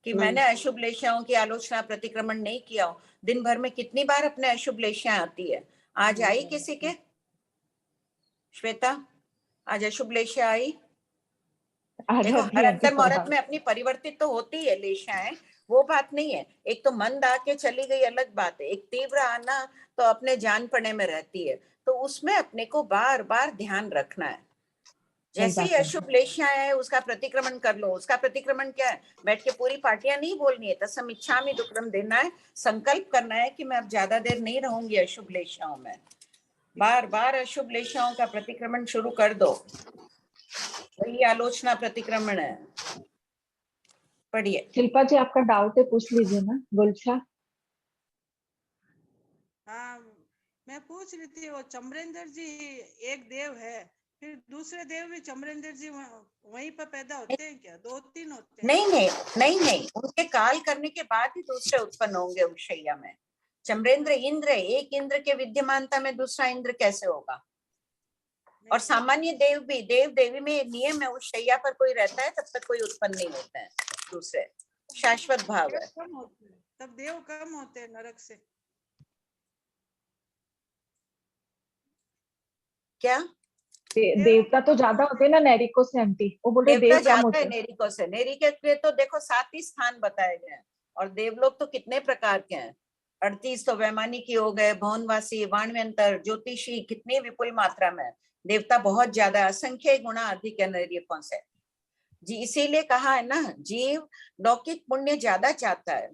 कि मैंने अशुभ लेशियाओं की आलोचना प्रतिक्रमण नहीं किया हूं। दिन भर में कितनी बार अपने अशुभ लेशियां आती है। आज आई किसी के? श्वेता, आज अशुभ लेशिया आई? देखो, हर अंतर मुहूर्त में अपनी परिवर्तित तो होती है लेशियाएं, वो बात नहीं है। एक तो मंद आके चली गई अलग बात है, एक तीव्र आना तो अपने जान पड़ने में रहती है। तो उसमें अपने को बार बार ध्यान रखना है। जैसे ही अशुभ लेशियां है उसका प्रतिक्रमण कर लो। उसका प्रतिक्रमण क्या है? बैठ के पूरी पार्टियां नहीं बोलनी है, तत्सम इच्छामि दुक्रम देना है, संकल्प करना है कि मैं अब ज्यादा देर नहीं रहूंगी अशुभ लेशियाओं में। बार बार अशुभ लेशियाओं का प्रतिक्रमण शुरू कर दो, वही आलोचना प्रतिक्रमण है। पढ़िए। शिल्पा जी, आपका डाउट है पूछ लीजिए ना। गुलशा। हाँ, मैं पूछ रही थी, वो चमरेंद्र जी एक देव है, फिर दूसरे देव भी चमरेंद्र जी वहीं पर पैदा होते हैं क्या? 2-3 होते हैं? नहीं, उनके काल करने के बाद ही दूसरे उत्पन्न होंगे उस शैया में। चमरेंद्र इंद्र, एक इंद्र के विद्यमानता में दूसरा इंद्र कैसे होगा? और सामान्य देव भी, देव देवी में नियम है, उस शैया पर कोई रहता है तब तक कोई उत्पन्न नहीं होता है दूसरे, शाश्वत भाव है। तब देव कम होते हैं नरक से क्या? देवता तो ज्यादा होते हैं ना नैरिको से आंटी, वो बोल रहे देव कम होते हैं नैरिको से। नैरी के तो देखो 7 ही स्थान बताए गए हैं, और देवलोक तो कितने प्रकार के हैं। 38 तो वैमानिकी हो गए, भवनवासी, वाणव्यंतर, ज्योतिषी, कितनी विपुल मात्रा में। देवता बहुत ज्यादा, असंख्य गुणा अधिक है नैरिकों से। जी इसीलिए कहा है ना, जीव लौकिक पुण्य ज्यादा चाहता है,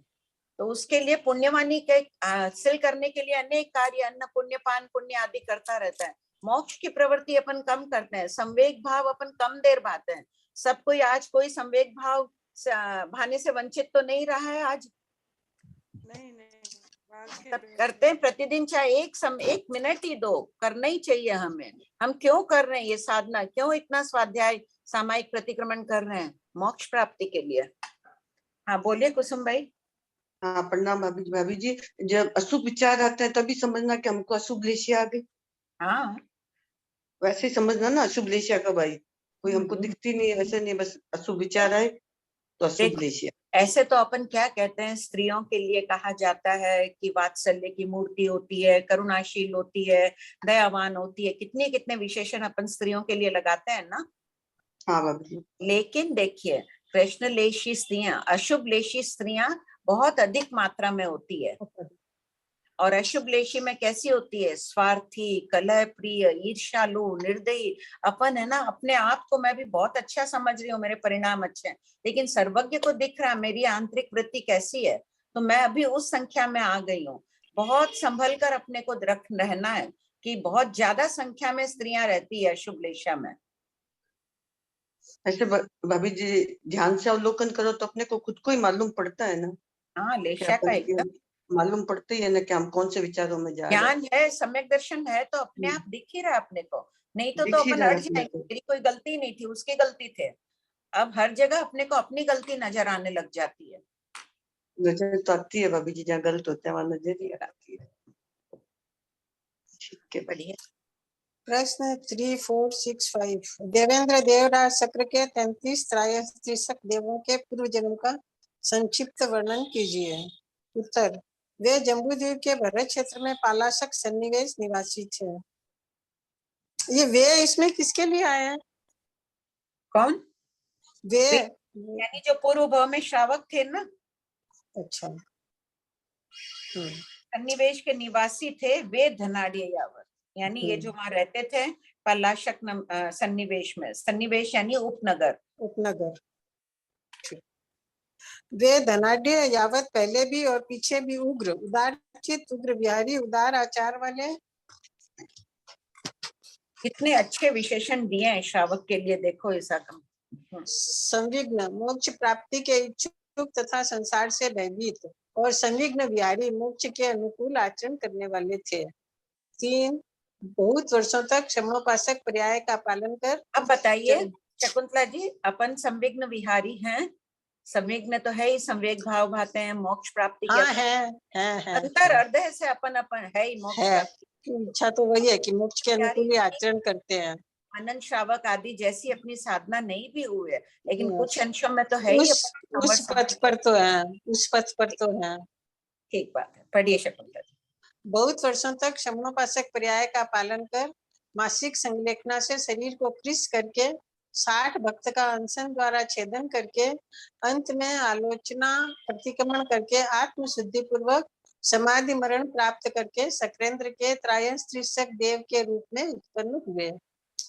तो उसके लिए पुण्यवानी के हासिल करने के लिए अनेक कार्य, अन्न पुण्य, पान पुण्य आदि करता रहता है। मोक्ष की प्रवृत्ति अपन कम करते हैं, संवेग भाव अपन कम देर पाते हैं। सब कोई आज कोई संवेग भाव भाने से वंचित तो नहीं रहा है आज? नहीं सब करते हैं प्रतिदिन, चाहे एक मिनट ही दो, करना ही चाहिए हमें। हम क्यों कर रहे हैं ये साधना, क्यों इतना स्वाध्याय सामायिक प्रतिक्रमण कर रहे हैं? मोक्ष प्राप्ति के लिए। हाँ बोलिए कुसुम भाई। हाँ प्रणाम भाभी जी। जब अशुभ विचार आते हैं तभी समझना कि हमको अशुभ लेशिया आ गई। हाँ वैसे ही समझना ना, अशुभ लेशिया कब आई, कोई हमको दिखती नहीं है, वैसे नहीं, बस अशुभ विचार आए तो अशुभ लेशिया। ऐसे तो अपन क्या कहते हैं, स्त्रियों के लिए कहा जाता है कि वात्सल्य की मूर्ति होती है, करुणाशील होती है, दयावान होती है, कितने कितने विशेषण अपन स्त्रियों के लिए लगाते हैं ना। हाँ भाभी। लेकिन देखिए कृष्णलेशी स्त्रियां, अशुभ लेशी स्त्रियां बहुत अधिक मात्रा में होती है। और अशुभ लेशी में कैसी होती है? स्वार्थी, कलह प्रिय, ईर्ष्यालु, निर्दयी। अपन है ना, अपने आप को मैं भी बहुत अच्छा समझ रही हूँ, मेरे परिणाम अच्छे हैं, लेकिन सर्वज्ञ को दिख रहा मेरी आंतरिक वृत्ति कैसी है। तो मैं अभी उस संख्या में आ गई हूँ। बहुत संभल कर अपने को रहना है कि बहुत ज्यादा संख्या में स्त्रियां रहती है अशुभ लेशा में। ऐसे भाभी जी ध्यान से अवलोकन करो तो अपने को खुद को ही मालूम पड़ता है ना। हाँ लेशा का एकदम मालूम पड़ता ही है ना कि हम कौन से विचारों में जा रहे हैं। ज्ञान है, सम्यक दर्शन है, तो अपने आप दिख ही रहा है अपने को। नहीं तो अपन अड़ जाएंगे, मेरी कोई गलती नहीं थी, उसकी गलती थे। अब हर जगह अपने को अपनी गलती नजर आने लग जाती है। नजर तो आती है भाभी जी, जहाँ गलत होता है वहां नजर ही आती है। ठीक है बढ़िया। प्रश्न 3465 देवेंद्र देवराज शक्र के 33 त्रयस्त्रिशक देवों के पूर्व जन्म का संक्षिप्त वर्णन कीजिए। उत्तर, वे जम्बूद्वीप के भरत क्षेत्र में पालाशक सन्निवेश निवासी थे। ये वे इसमें किसके लिए आए हैं? कौन? वे यानी जो पूर्व भाव में श्रावक थे ना। अच्छा। सन्निवेश के निवासी थे वे धनाढ़ यावत, यानी ये जो वहां रहते थे पलाशक सन्निवेश में। सन्निवेश यानी उपनगर। उपनगर। वे धनाढ़ यावत पहले भी और पीछे भी उग्र, उदार चित्त, उग्र विहारी, उदार आचार वाले। कितने अच्छे विशेषण दिए हैं श्रावक के लिए, देखो ऐसा कम। संविघ्न, मोक्ष प्राप्ति के इच्छुक तथा संसार से भयभीत, और संविघ्न विहारी, मोक्ष के अनुकूल आचरण करने वाले थे। 3, बहुत वर्षों तक क्षमोपासक पर्याय का पालन कर। अब बताइए शकुंतला जी, अपन संविघ्न विहारी हैं, संविघ्न तो है ही, संवेग भाव भाते हैं, मोक्ष प्राप्ति हाँ, है अंतर अर्धे से अपन है ही मोक्ष प्राप्ति। इच्छा तो वही है कि मोक्ष के अनुकूल ही आचरण करते हैं। आनंद श्रावक आदि जैसी अपनी साधना नहीं भी हुई है, लेकिन कुछ अंशों में तो है ही उस पथ पर तो है, उस पथ पर तो है। ठीक बात है, पढ़िए शकुंतला। बहुत वर्षों तक क्षमोपासक पर्याय का पालन कर मासिक संलेखना से शरीर को कृष करके 60 भक्त का अनशन द्वारा छेदन करके अंत में आलोचना प्रतिक्रमण करके आत्म शुद्धि पूर्वक समाधि मरण प्राप्त करके शक्रेंद्र के त्रयस्त्रिशक देव के रूप में उत्पन्न हुए।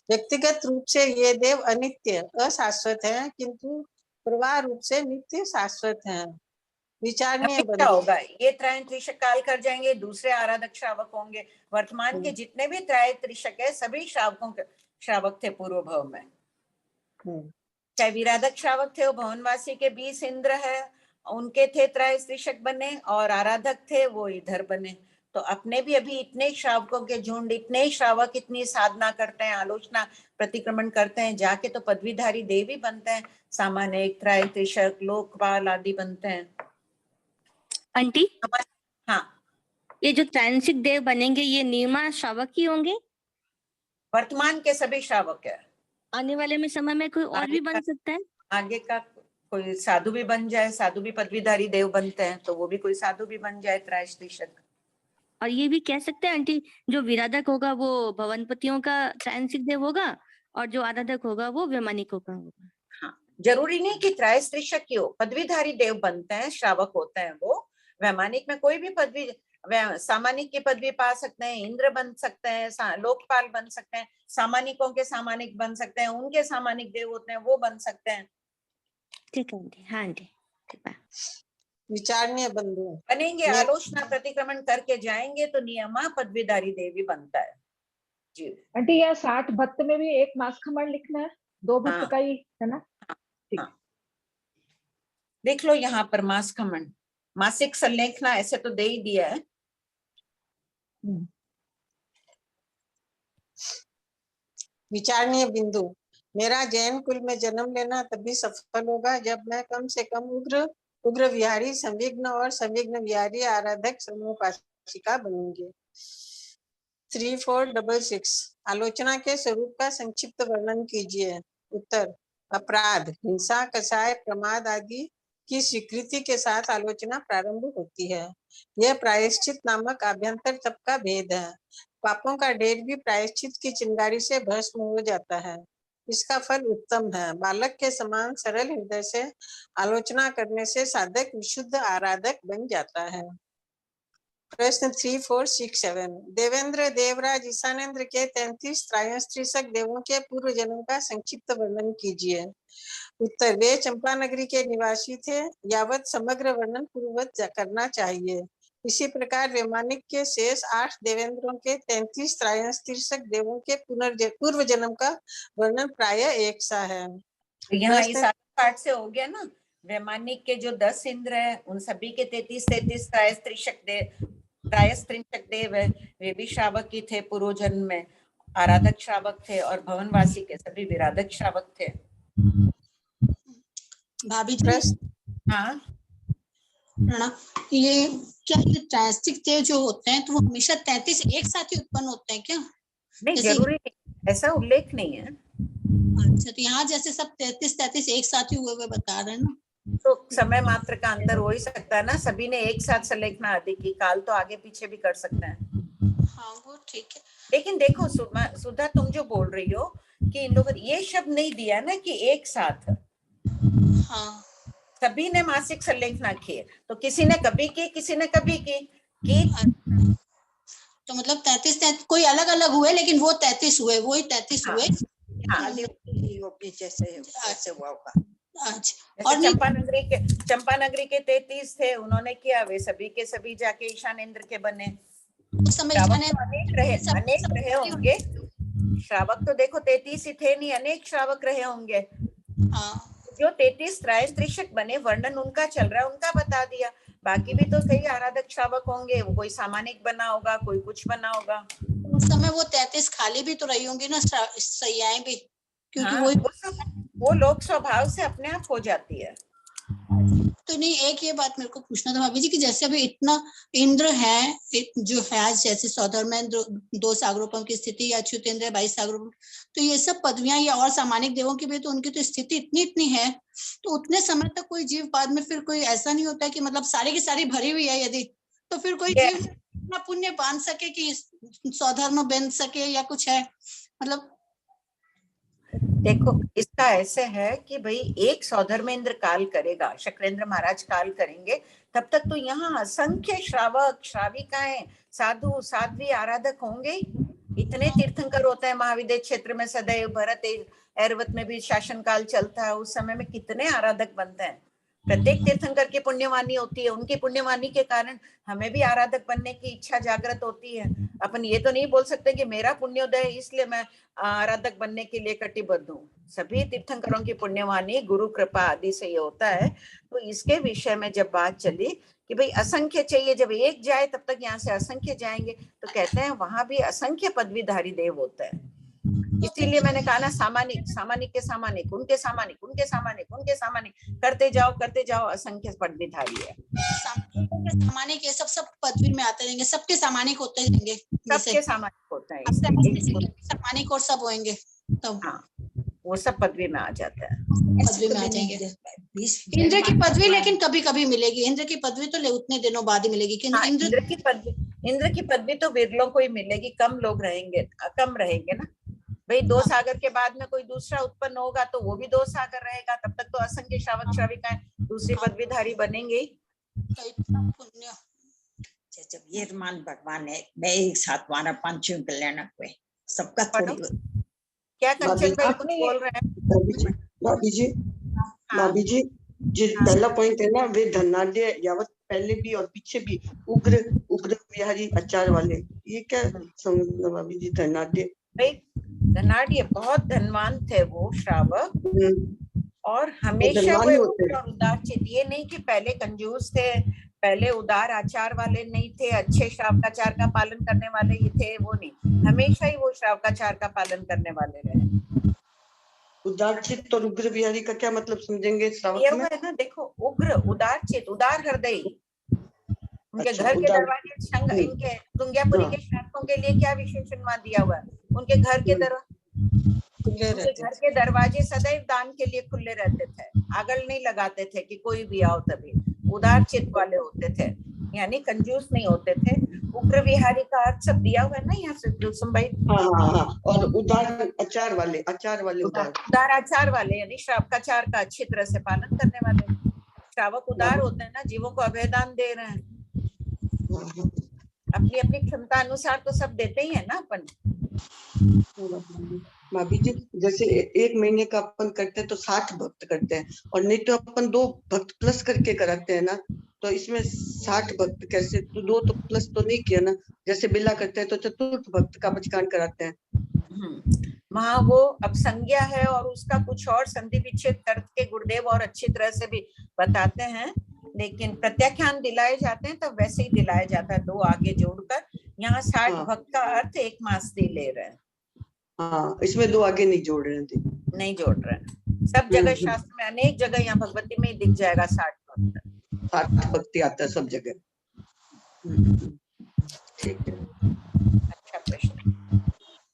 व्यक्तिगत रूप से ये देव अनित्य अशाश्वत हैं, किंतु प्रवाह रूप से नित्य शाश्वत हैं। विचारणीय होगा ये त्रय त्रिशक काल कर जाएंगे, दूसरे आराधक श्रावक होंगे। वर्तमान के जितने भी त्रय त्रिशक है सभी श्रावकों के श्रावक थे पूर्व भाव में। चाहे विराधक श्रावक थे वो भवनवासी के 20 इंद्र है, उनके थे त्रय त्रिशक बने, और आराधक थे वो इधर बने। तो अपने भी अभी इतने श्रावकों के झुंड, इतने श्रावक इतनी साधना करते हैं, आलोचना प्रतिक्रमण करते हैं, जाके तो पदवीधारी देवी बनते हैं, सामान्य त्रय त्रिशक लोकपाल आदि बनते हैं। आंटी, हाँ, ये जो त्रैंसिक देव बनेंगे ये निर्मा श्रावक ही होंगे? वर्तमान के सभी श्रावक है। आने वाले में समय में कोई और भी बन सकता है? आगे का कोई साधु भी बन जाए, साधु भी पदवीधारी देव बनते हैं, तो वो भी कोई साधु भी बन जाए त्रैश्तिशक। और ये भी कह सकते हैं आंटी, जो विराधक होगा वो भवनपतियों का त्रैंसिक देव होगा, और जो आराधक होगा वो वैमानिकों का होगा। हाँ, जरूरी नहीं कि त्रैस्त्रिशक ही हो, पदवीधारी देव बनते हैं, श्रावक होते हैं वो। वैमानिक में कोई भी पदवी, सामानिक की पदवी पा सकते हैं, इंद्र बन सकते हैं, लोकपाल बन सकते हैं, सामानिकों के सामानिक बन सकते हैं, उनके सामानिक देव होते हैं वो बन सकते हैं। ठीक है आंटी। हाँ आंटी ठीक है। विचारणीय बंधु बनेंगे, आलोचना प्रतिक्रमण करके जाएंगे तो नियमा पदवीधारी देवी बनता है जी। आंटी यहाँ 60 भक्त में भी एक मास खमण लिखना है, 2 भक्त हाँ। का ही है ना? ठीक। हाँ। देख लो यहाँ पर मास खमण, मासिक संलेखना ऐसे तो दे ही दिया है। विचारणीय बिंदु, मेरा जैन कुल में जन्म लेना तभी सफल होगा जब मैं कम से कम उग्र विहारी संविघ्न और संविघ्न विहारी आराधक समूपासिका बनूंगी। 3466 आलोचना के स्वरूप का संक्षिप्त वर्णन कीजिए। उत्तर, अपराध, हिंसा, कसाय, प्रमाद आदि की स्वीकृति के साथ आलोचना प्रारंभ होती है। यह प्रायश्चित नामक आभ्यंतर तप का भेद है। पापों का ढेर भी प्रायश्चित की चिंगारी से भस्म हो जाता है। इसका फल उत्तम है। बालक के समान सरल हृदय से आलोचना करने से साधक विशुद्ध आराधक बन जाता है। प्रश्न 3467 देवेंद्र, देवराज, ईशानेन्द्र के 33 त्रयस्त्रिशक देवों के पूर्व जन्म का संक्षिप्त वर्णन कीजिए। उत्तर, वे चंपा नगरी के निवासी थे। यावत समग्र वर्णन पूर्ववत करना चाहिए। इसी प्रकार वैमानिक के शेष 8 देवेंद्रों के 33 त्रयस्त्रिशक देवों के पूर्व जन्म का वर्णन प्राय एक सा है। यहाँ इस पाठ से हो गया ना, वैमानिक के जो 10 इंद्र है उन सभी के 33 त्रयस्त्रिशक देव है, वे भी श्रावक ही थे, पूर्व जन्म में आराधक श्रावक थे, और भवनवासी के सभी विराधक श्रावक थे। भाभी जी, हाँ ये क्या ये त्रैस्तिक देव जो होते हैं तो वो हमेशा 33 एक साथ ही उत्पन्न होते हैं क्या? नहीं, जरूरी नहीं, ऐसा उल्लेख नहीं है। अच्छा, तो यहाँ जैसे सब 33 एक साथ ही हुए बता रहे हैं ना, तो समय मात्र का अंतर हो ही सकता है ना, सभी ने एक साथ संलेखना आदि की, काल तो आगे पीछे भी कर सकते हैं। हाँ वो ठीक है। लेकिन देखो सुधा, तुम जो बोल रही हो कि इन लोगों ये शब्द नहीं दिया ना कि एक साथ। हाँ, सभी ने मासिक संलेखना की, तो किसी ने कभी की, किसी ने कभी की। तो मतलब 33 कोई अलग अलग हुए लेकिन वो 33 हुए, वही 33 हुए। जैसे हुआ होगा। और चंपा नगरी के 33 थे, उन्होंने किया, वे सभी के सभी जाके ईशानेन्द्र के बने। अनेक रहे होंगे श्रावक, तो देखो 33 ही थे नहीं, अनेक श्रावक रहे होंगे। जो 33 त्रयस्त्रिशक बने, वर्णन उनका चल रहा है, उनका बता दिया। बाकी भी तो कई आराधक श्रावक होंगे, वो कोई सामानिक बना होगा, कोई कुछ बना होगा। उस समय वो 33 खाली भी तो रही होंगी ना सैयाएं भी, क्योंकि हाँ, वो लोग स्वभाव से अपने आप हो जाती है। तो नहीं, एक ये बात मेरे को पूछना था भाभी जी कि जैसे अभी इतना इंद्र है जो है, जैसे सौधर्मेंद्र 2 सागरोपम की स्थिति, या अच्युतेंद्र 22 सागरोपम, तो ये सब पदवियां या और सामानिक देवों की भी तो उनकी तो स्थिति इतनी है, तो उतने समय तक कोई जीव बाद में फिर कोई ऐसा नहीं होता कि मतलब सारी की सारी भरी हुई है यदि, तो फिर कोई जीव अपना पुण्य बांध सके कि सौधर्म बन सके या कुछ है? मतलब देखो इसका ऐसे है कि भाई एक सौधर्मेंद्र काल करेगा, शक्रेंद्र महाराज काल करेंगे, तब तक तो यहाँ असंख्य श्रावक श्राविकाएं, साधु साध्वी आराधक होंगे। इतने तीर्थंकर होता है महाविद्य क्षेत्र में सदैव, भरत ऐरवत में भी शासन काल चलता है, उस समय में कितने आराधक बनते हैं। प्रत्येक तीर्थंकर की पुण्यवानी होती है, उनकी पुण्यवानी के कारण हमें भी आराधक बनने की इच्छा जागृत होती है। अपन ये तो नहीं बोल सकते कि मेरा पुण्योदय इसलिए मैं आराधक बनने के लिए कटिबद्ध हूँ। सभी तीर्थंकरों की पुण्यवानी गुरु कृपा आदि से ये होता है। तो इसके विषय में जब बात चली कि भाई असंख्य चाहिए, जब एक जाए तब तक यहाँ से असंख्य जाएंगे, तो कहते हैं वहां भी असंख्य पदवीधारी देव होता है। इसीलिए मैंने कहा ना, सामानिक सामानिक के सामानिक, उनके सामानिक, उनके सामानिक, उनके सामानिक, करते जाओ, असंख्य पदवीधारी है। सामानिक ये सब पदवी में आते रहेंगे, सबके सामानिक होते रहेंगे, सबके सामानिक होता है, सामानिक और सब होंगे, तब हाँ वो सब पदवी में आ जाता है, पदवी में आ जाएंगे। इंद्र की पदवी लेकिन कभी कभी मिलेगी, इंद्र की पदवी तो उतने दिनों बाद ही मिलेगी कि इंद्र की पदवी तो विरलों को ही मिलेगी, कम लोग रहेंगे, कम रहेंगे ना भाई। 2 सागर के बाद में कोई दूसरा उत्पन्न होगा तो वो भी 2 सागर रहेगा, तब तक तो असंख्य श्रावक श्राविकाएं दूसरी पदवीधारी बनेंगे। जब ये मान भगवान है, मैं एक साथ वाना पंचम कल्याण हुए सबका थोड़ी। क्या कंचन भाई कुछ बोल रहे हैं? भाभी जी भाभी जी जिस पहला पॉइंट है ना, वे धनाढ्य यावत पहले भी और पीछे भी उग्र उग्र विहारी आचार वाले, ये क्या समझना भाभी जी? धनाढ्य भाई धनाढ्य बहुत धनवान थे वो श्रावक, और हमेशा धनवान वे ही होते उग्र और उदारचित, ये नहीं कि पहले कंजूस थे, पहले उदार आचार वाले नहीं थे, अच्छे श्रावकाचार का पालन करने वाले ही थे, वो नहीं, हमेशा ही वो श्रावकाचार का पालन करने वाले रहे। उदारचित और उग्र विहारी का क्या मतलब समझेंगे श्रावक ये में? है ना, देखो उग्र उदारचित, उदार हृदय, उनके अच्छा, घर के उदार दरवाजे संग, इनके दुंग्यापुरी के श्रावकों के लिए क्या विशेषण वहां दिया हुआ है? उनके घर के उनके घर के दरवाजे सदैव दान के लिए खुले रहते थे, आगल नहीं लगाते थे कि कोई भी आओ तभी, उदार चित्त वाले होते थे, यानी कंजूस नहीं होते थे। उग्र विहारी का अर्थ सब दिया हुआ है ना यहाँ से कुलसुम भाई। हाँ, और उदार आचार वाले उदार आचार वाले यानी श्रावकाचार का अच्छी तरह से पालन करने वाले। श्रावक उदार होते हैं ना, जीवों को अभयदान दे रहे हैं, अपनी अपनी क्षमता अनुसार तो सब देते ही है ना अपन। भाभी जी जैसे 1 महीने का अपन करते हैं तो 60 भक्त करते हैं, और नहीं तो अपन 2 भक्त प्लस करके कराते हैं ना, तो इसमें 60 भक्त कैसे? तो 2 तो प्लस तो नहीं किया ना, जैसे बिला करते हैं तो चतुर्थ भक्त का बचकान कराते हैं। वहाँ वो अब संज्ञा है और उसका कुछ और संधि विच्छेद करके गुरुदेव और अच्छी तरह से भी बताते हैं, लेकिन प्रत्याख्यान दिलाए जाते हैं तब वैसे ही दिलाया जाता है 2 आगे जोड़कर। यहाँ 60 भक्त का अर्थ 1 मास दे ले रहे हैं। हाँ, इसमें 2 आगे नहीं जोड़ रहे हैं, नहीं जोड़ रहे हैं। सब जगह शास्त्र में अनेक जगह यहाँ भगवती में ही दिख जाएगा 60 भक्ति आता है सब जगह। ठीक है, अच्छा प्रश्न।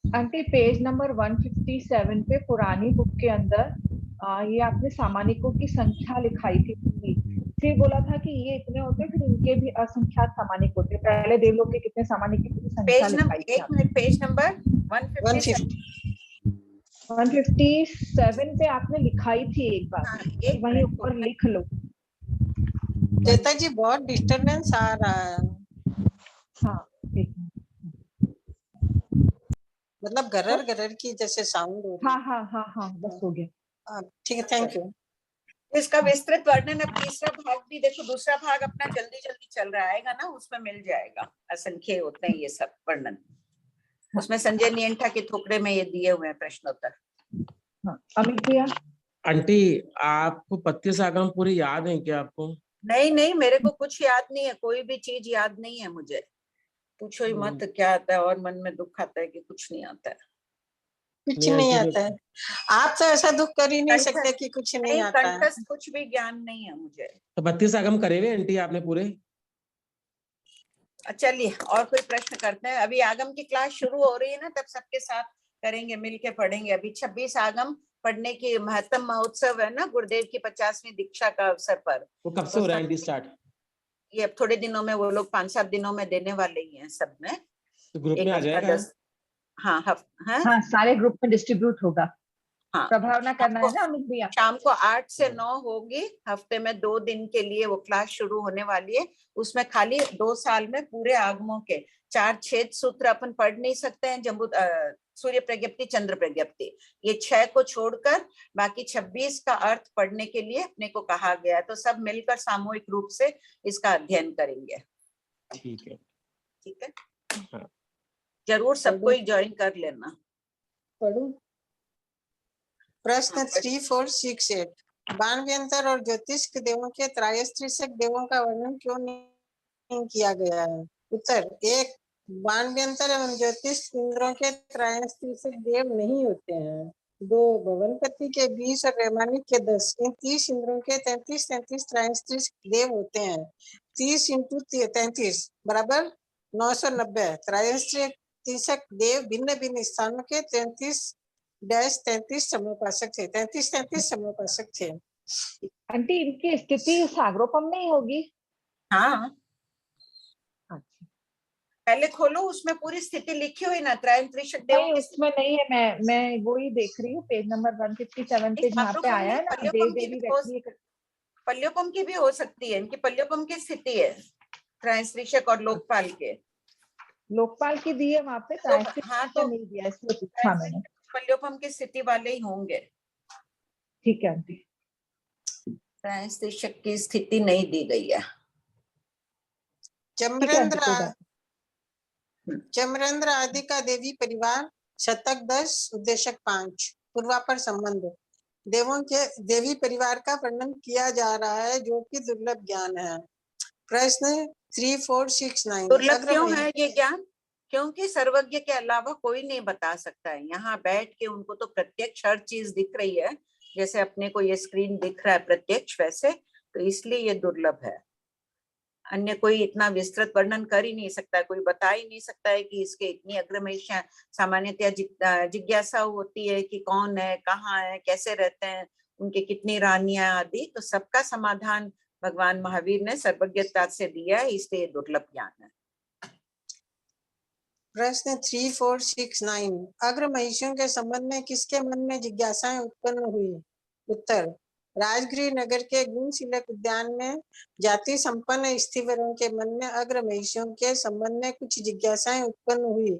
आंटी पेज नंबर 157 पे पुरानी बुक के अंदर ये आपने सामानिकों की संख्या लिखाई थी, फिर बोला था कि ये इतने होते, फिर इनके भी असंख्यात सामानिक होते। पहले देवलोक के कितने सामानिक की संख्या लिखाई थी? एक मिनट, पेज नंबर 157 पे आपने लिखाई थी एक बार, वहीं ऊपर लिख लो। चेता जी बहुत डिस्टरबेंस आ रहा है। हाँ, मतलब गरर की जैसे साउंड हो रही है। हाँ, बस हो गया। ठीक है, थैंक यू। इसका विस्तृत वर्णन अब तीसरा भाग भी देखो, दूसरा भाग अपना जल्दी जल्दी चल रहा आएगा ना, उसमें मिल जाएगा। असंख्य होते हैं ये सब वर्णन, उसमें संजय नियंठा के थोकड़े में ये दिए हुए हैं प्रश्नोत्तर। अमित भैया, आंटी आपको पत्ती सागम पूरी याद है क्या आपको? नहीं, मेरे को कुछ याद नहीं है, कोई भी चीज याद नहीं है मुझे, पूछो ही मत क्या आता है, और मन में दुख आता है कि कुछ नहीं आता है। कुछ नहीं आता है। आप तो ऐसा दुख कर ही नहीं सकते कि कुछ नहीं आता है। कंठस्थ कुछ भी ज्ञान नहीं है मुझे। तो 32 आगम करे हुए आंटी आपने पूरे? चलिए और कोई प्रश्न करते हैं। अभी आगम की क्लास शुरू हो रही है ना, तब सबके साथ करेंगे, मिलके पढ़ेंगे। अभी 26 आगम पढ़ने की महत्तम महोत्सव है ना, गुरुदेव की 50वीं दीक्षा का अवसर पर। वो कब से हो रहा है आंटी स्टार्ट? ये अब थोड़े दिनों में, वो लोग 5-7 दिनों में देने वाले ही हैं सब में। तो ग्रुप में आ जाएगा? हाँ, सारे ग्रुप में डिस्ट्रीब्यूट होगा। हाँ, प्रभावना करना है ना अमित भैया। शाम को 8 से 9 होगी, हफ्ते में 2 दिन के लिए वो क्लास शुरू होने वाली है। उसमें खाली 2 साल में पूरे आगमों के 4 छेद सूत्र अपन पढ़ नहीं सकते हैं, जम्बू सूर्य प्रज्ञप्ति, चंद्र प्रज्ञप्ति, ये 6 को छोड़कर बाकी 26 का अर्थ पढ़ने के लिए अपने को कहा गया है। तो सब मिलकर सामूहिक रूप से इसका अध्ययन करेंगे। ठीक है, हाँ। जरूर सबको ही ज्वाइन कर लेना। पढ़ूं? प्रश्न 3468, बाणव्यंतर और ज्योतिष देवों के त्रयस्त्रिशक देवों का वर्णन क्यों नहीं किया गया है? उत्तर 1, बाणव्यंतर एवं ज्योतिष इंद्रों के त्रयस्त्रिशक देव नहीं होते हैं। 2, भवनपति के 20 और वैमानिक के 10, इन 30 इंद्रों के 33 त्रयस्त्रिशक देव होते हैं। 30 × 33 बराबर 990। त्रयस्त्रिशक देव भिन्न भिन्न स्थानों के 33 समोपासक थे। 33 समोपासक थे। आंटी इनकी स्थिति सागरोपम में ही होगी? हाँ, पहले खोलो, उसमें पूरी स्थिति लिखी हुई ना, त्रयस्त्रिशक देवों की। उसमें नहीं है, मैं वो ही देख रही हूँ, पेज नंबर 157 पे जहाँ पे आया है ना, देव देवी पल्योपम की भी हो सकती है, इनकी पल्योपम की स्थिति है त्रयस्त्रिशक और लोकपाल के। लोकपाल की दी है वहाँ पे, हाँ तो नहीं दिया, इसलिए पूछा मैंने। पल्योपम की स्थिति वाले ही होंगे। ठीक है आंटी। त्रैस्तिक की स्थिति नहीं दी गई है। चमरेंद्र आदि का देवी परिवार, शतक 10, उद्देशक 5, पूर्वापर संबंध। देवों के देवी परिवार का वर्णन किया जा रहा है जो कि दुर्लभ ज्ञान है। प्रश्न 3469। दुर्लभ क्यों है ये ज्ञान? क्योंकि सर्वज्ञ के अलावा कोई नहीं बता सकता है। यहाँ बैठ के उनको तो प्रत्यक्ष हर चीज दिख रही है, जैसे अपने को ये स्क्रीन दिख रहा है प्रत्यक्ष, वैसे तो इसलिए ये दुर्लभ है। अन्य कोई इतना विस्तृत वर्णन कर ही नहीं सकता है, कोई बता ही नहीं सकता है कि इसके इतनी अग्रमहिषा। सामान्यतः जिज्ञासा होती है कि कौन है, कहाँ है, कैसे रहते हैं, उनके कितनी रानियां आदि, तो सबका समाधान भगवान महावीर ने सर्वज्ञता से दिया है, इसलिए दुर्लभ ज्ञान है। प्रश्न 3469। अग्र महिषियों के संबंध में किसके मन में जिज्ञासाएं उत्पन्न हुई? उत्तर, राजगृह नगर के गुणशिलक उद्यान में जाति संपन्न स्थिवरों के मन में अग्र महिषियों के संबंध में कुछ जिज्ञासाएं उत्पन्न हुई।